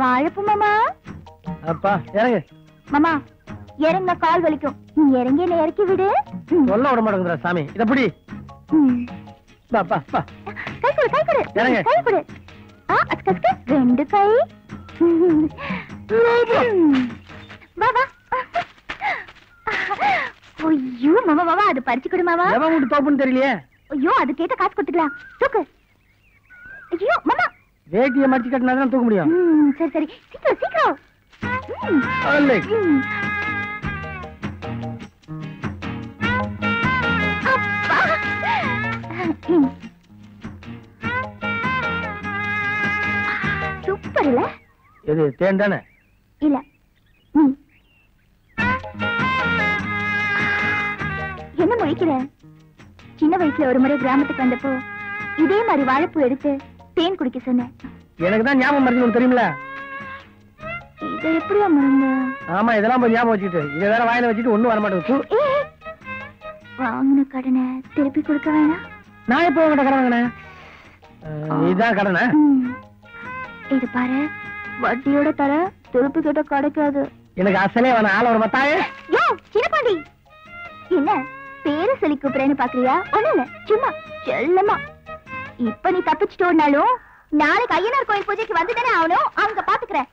வாழப்பு மாமா. அப்பா இறங்கு. மாமா, இறங்க கால் வலிக்கும். நீ இறங்கி என்ன இறக்கி விடு. சொல்ல விட மாட்டேங்குற சாமி. இத புடி. கை கொடு, கை கொடு, கை கொடு. அஸ்கஸ்க 2 கை. வா வா. ஐயோ மாமா, மாமா அது பறிச்சு கொடு மாமா. எவன் வீட்டு தோப்புன்னு தெரியலையே. ஐயோ, அது கேட்ட காசு கொடுத்துக்கலாம். தூக்கு. ஐயோ மாமா, வேட்டியை மடிச்சு கட்டினாதான் தூக்க முடியும். சரி சரி, சீக்கிரம் சீக்கிரம். சூப்பர் இல்ல? எது தேன் தானே? இல்ல, என்ன முழிக்கிற? சின்ன வயசுல ஒரு முறை கிராமத்துக்கு வந்தப்போ இதே மாதிரி வாழைப்பூ எடுத்து தேன் குடிக்க சொன்னேன். எனக்கு தான் ஞாபகம் மறந்து தெரியுமில. இதை எப்படியா மறந்த? ஆமா, இதெல்லாம் போய் ஞாபகம் வச்சுட்டு இதை வேற வாயில வச்சுட்டு ஒண்ணும் வர மாட்டேங்குது. வாங்கின கடனை திருப்பி கொடுக்க வேணாம். நான் எப்போ உங்ககிட்ட கடன் வாங்கினேன்? இதான் கடனா? இது பாரு, வட்டியோட தர திருப்பி கிட்ட கிடைக்காது. எனக்கு அசலே வேணாம், ஆள ஒரு மத்தாயே. யோ சின்னபாண்டி, என்ன பேரு சொல்லி கூப்பிடுறேன்னு பாக்குறியா? ஒண்ணு இல்ல, சும்மா செல்லமா. இப்ப நீ தப்பிச்சுட்டு ஓடினாலும் நாளைக்கு ஐயனார் கோயில் பூஜைக்கு வந்துதானே ஆகணும். அவங்க பாத்துக்கிறேன்.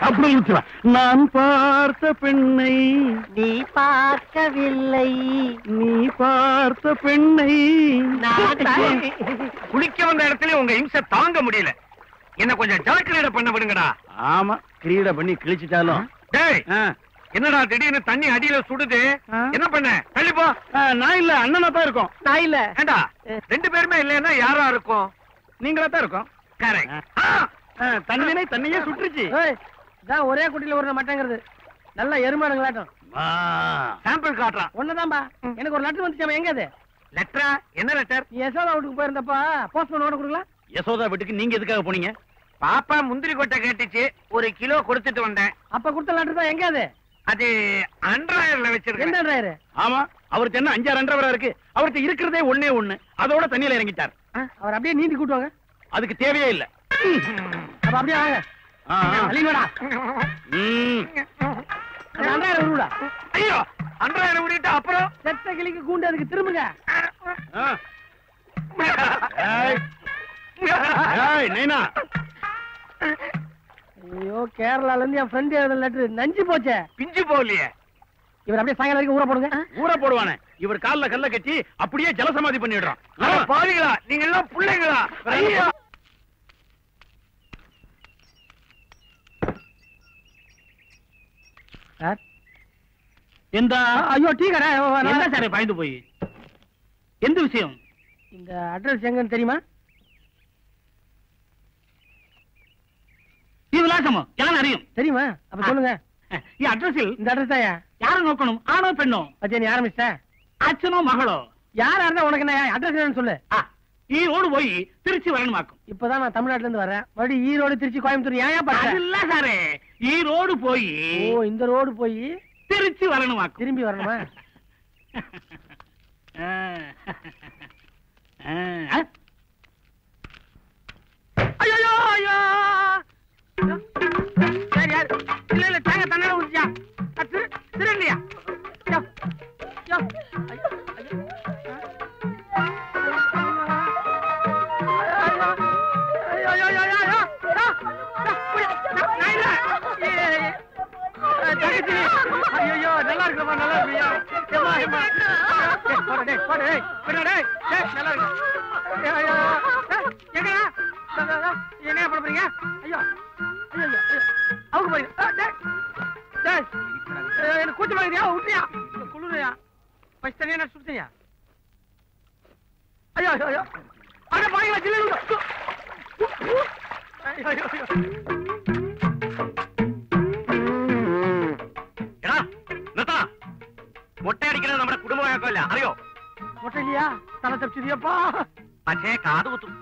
அப்படி நான் பார்த்த பெண்ணை நீ பார்க்கவில்லை, நீ பார்த்த பெண்ணை. குளிக்க வந்த இடத்துல உங்க இம்சை தாங்க முடியல. என்ன கொஞ்சம் ஜலக்கிரீடை பண்ண விடுங்கடா. ஆமா, கிரீட பண்ணி கிழிச்சிட்டாலும். டேய், என்னடா திடீர்னு தண்ணி அடியில சுடுது? என்ன பண்ண? தள்ளிப்போ. நான் இல்ல, அண்ணனா தான் இருக்கும். நான் இல்ல. ஏண்டா, ரெண்டு பேருமே இல்லைன்னா யாரா இருக்கும்? நீங்களா தான் இருக்கும். கரெக்ட். தண்ணினே தண்ணியே சுட்டுருச்சு. ஒரே குட்டியில ஒரு மட்டங்கிறது நல்ல எருமாடுங்களாட்டம். சாம்பிள் காட்டுறான். ஒண்ணுதான்பா. எனக்கு ஒரு லெட்டர் வந்துச்சாம. எங்க அது லெட்டரா? என்ன லெட்டர்? நீ யசோதா வீட்டுக்கு போயிருந்தப்பா போஸ்ட்மேன் ஓட கொடுக்கலாம். யசோதா வீட்டுக்கு நீங்க எதுக்காக போனீங்க? பாப்பா முந்திரி கொட்டை கேட்டுச்சு, 1 கிலோ கொடுத்துட்டு வந்தேன். அப்ப கொடுத்த லெட்டர் தான். எங்க அது? அது அண்டர்வயர்ல வச்சிருக்கேன். எந்த டிரைவர்? ஆமா, அவருக்கு என்ன 5 அண்டர்வயர் இருக்கு? அவருக்கு இருக்கிறதே ஒண்ணே ஒண்ணு. அதோட தண்ணியில இறங்கிட்டார். அவர் அப்படியே நீந்தி கூட்டுவாங்க. அதுக்கு தேவையே இல்ல. அப்ப அப்படியே வாங்க. அலிங்கடா. அண்டர்வயர் உருடா. ஐயோ, அண்டர்வயர் உருவிட்டு அப்புறம் செத்த கிளிக்கு கூண்டு அதுக்கு திரும்புங்க. நைனா, ஐயோ, கேரளால இருந்து என் ஃப்ரெண்ட் எழுத லெட்டர் நஞ்சு போச்சே. பிஞ்சு போகலையே. இவர் அப்படியே சாயங்காலம் வரைக்கும் ஊற போடுங்க. ஊற போடுவானே. இவர் கால்ல கல்ல கட்டி அப்படியே ஜலசமாதி பண்ணிடுறான். பாவிகளா, நீங்க எல்லாம் பிள்ளைங்களா? ஐயோ, சார். எந்த ஐயோ டீ கடை. என்ன சார் பயந்து போய்? எந்த விஷயம்? இந்த அட்ரஸ் எங்கன்னு தெரியுமா? விலாசமோ எல்லாம் அறியும். தெரியுமா? அப்ப சொல்லுங்க. அட்ரஸில் இந்த அட்ரஸ் தான். யாரும் நோக்கணும்? ஆணோ பெண்ணோ? பச்சை, நீ ஆரம்பிச்ச. அச்சனோ மகளோ? யாரா இருந்தா உனக்கு என்ன அட்ரஸ் என்னன்னு சொல்லு. ஈரோடு போய் திருச்சி வரணுமாக்கும். இப்பதான் நான் தமிழ்நாட்டுல இருந்து வரேன். மறுபடியும் ஈரோடு திருச்சி கோயம்புத்தூர் ஏன் பாரு? இல்ல சாரே, ஈரோடு போய் இந்த ரோடு போய் திருச்சி வரணுமாக்கும். திரும்பி வரணுமா? ஐயோ ஐயோ. சரி யாரு? இல்ல இல்ல, தாங்க தன்னால ஊத்தியா? திருண்டியா? ஐயோ, நல்லா இருக்குமா? நல்லா இருக்கியா? நல்லா இருக்கு. என்ன பண்ண போறீங்க? ஐயோ ஐயோ, அவங்க போறீங்க. எனக்கு கூச்ச வாங்கியா? விட்டியா? குளிரையா? பச்சை தனியா சுத்தியா? ஐயோ ஐயோ, அட பாருங்களா, ஜில்லுங்க. மொட்டை அடிக்கிறது நம்ம குடும்ப வழக்கம் இல்ல, அறியோ? மொட்டை இல்லையா? தலை தப்பிச்சுதியப்பா. பச்சே காது குத்தும்.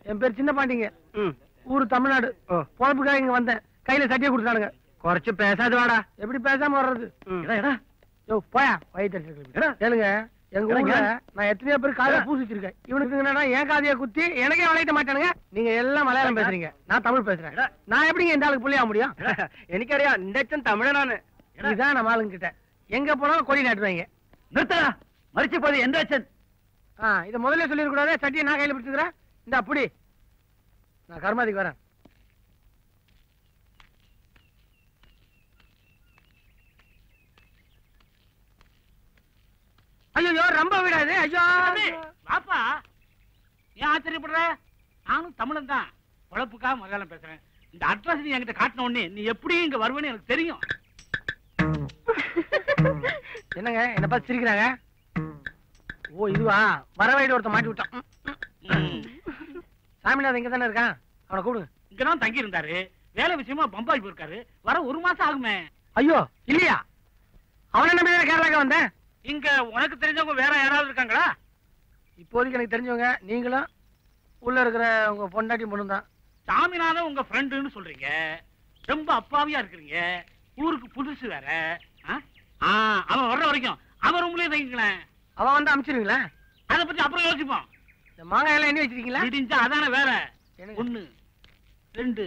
என் பேர் சின்ன பாண்டிங்க. ஊரு தமிழ்நாடு. பொழப்புக்காக இங்க வந்தேன். கையில சட்டியை கொடுத்தானுங்க. குறைச்சு பேசாது வாடா. எப்படி பேசாம வர்றது? போயா வயிற்று கேளுங்க. எங்க ஊர்ல நான் எத்தனையோ பேர் காலையில பூசி வச்சிருக்கேன். இவனுக்கு என்னன்னா என் காதையை குத்தி எனக்கே வளையிட்ட மாட்டானுங்க. நீங்க எல்லாம் மலையாளம் பேசுறீங்க, நான் தமிழ் பேசுறேன். நான் எப்படிங்க இந்த ஆளுக்கு புள்ளியா முடியும்? எனக்கு அறியா, இந்த தமிழ நானு. இதுதான் நம்ம ஆளுங்க கிட்ட எங்க போனாலும் கொடி நாட்டுவாங்க. நிறுத்தா, மறிச்சு போது எந்த இதை முதல்ல சொல்லிருக்க கூடாது. சட்டியை நான் கையில பிடிச்சுக்கிறேன். இந்த அப்படி நான் கர்மாதிக்கு வரேன். ஐயோ, ரொம்ப விடாது. ஐயோ பாப்பா, ஏன் ஆச்சரியப்படுற? நானும் தமிழன் தான், பொழப்புக்காக மலையாளம் பேசுறேன். இந்த அட்ரஸ் நீ என்கிட்ட காட்டின உடனே நீ எப்படி இங்க வருவேன்னு எனக்கு தெரியும். என்னங்க என்ன பார்த்து சிரிக்கிறாங்க? ஓ இதுவா, வர வழியில ஒருத்த மாட்டி விட்டான். சாமிநாதன் இங்க தானே இருக்கான், அவனை கூப்பிடுங்க. இங்கதான் தங்கி இருந்தாரு, வேலை விஷயமா பம்பாய் போயிருக்காரு. வர 1 மாசம் ஆகுமே. ஐயோ இல்லையா, அவனை நம்பி கேரளாக்கு வந்தேன். இங்க உனக்கு தெரிஞ்சவங்க வேற யாராவது இருக்காங்களா? இப்போதைக்கு எனக்கு தெரிஞ்சவங்க நீங்களும் உள்ள இருக்கிற உங்க பொண்டாட்டி பொண்ணு தான். சாமிநாதன் உங்க ஃப்ரெண்டுன்னு சொல்றீங்க, ரொம்ப அப்பாவியா இருக்கிறீங்க, ஊருக்கு புதுசு வேற. அவன் வர்ற வரைக்கும் அவன் ரூம்லயே தங்கிக்கலாம். அவன் வந்து அனுப்பிச்சிருவீங்களா? அதை பத்தி அப்புறம் யோசிப்போம். இந்த மாங்காய் எல்லாம் எண்ணி வச்சிருக்கீங்களா? இடிஞ்சா அதானே வேற. 1 2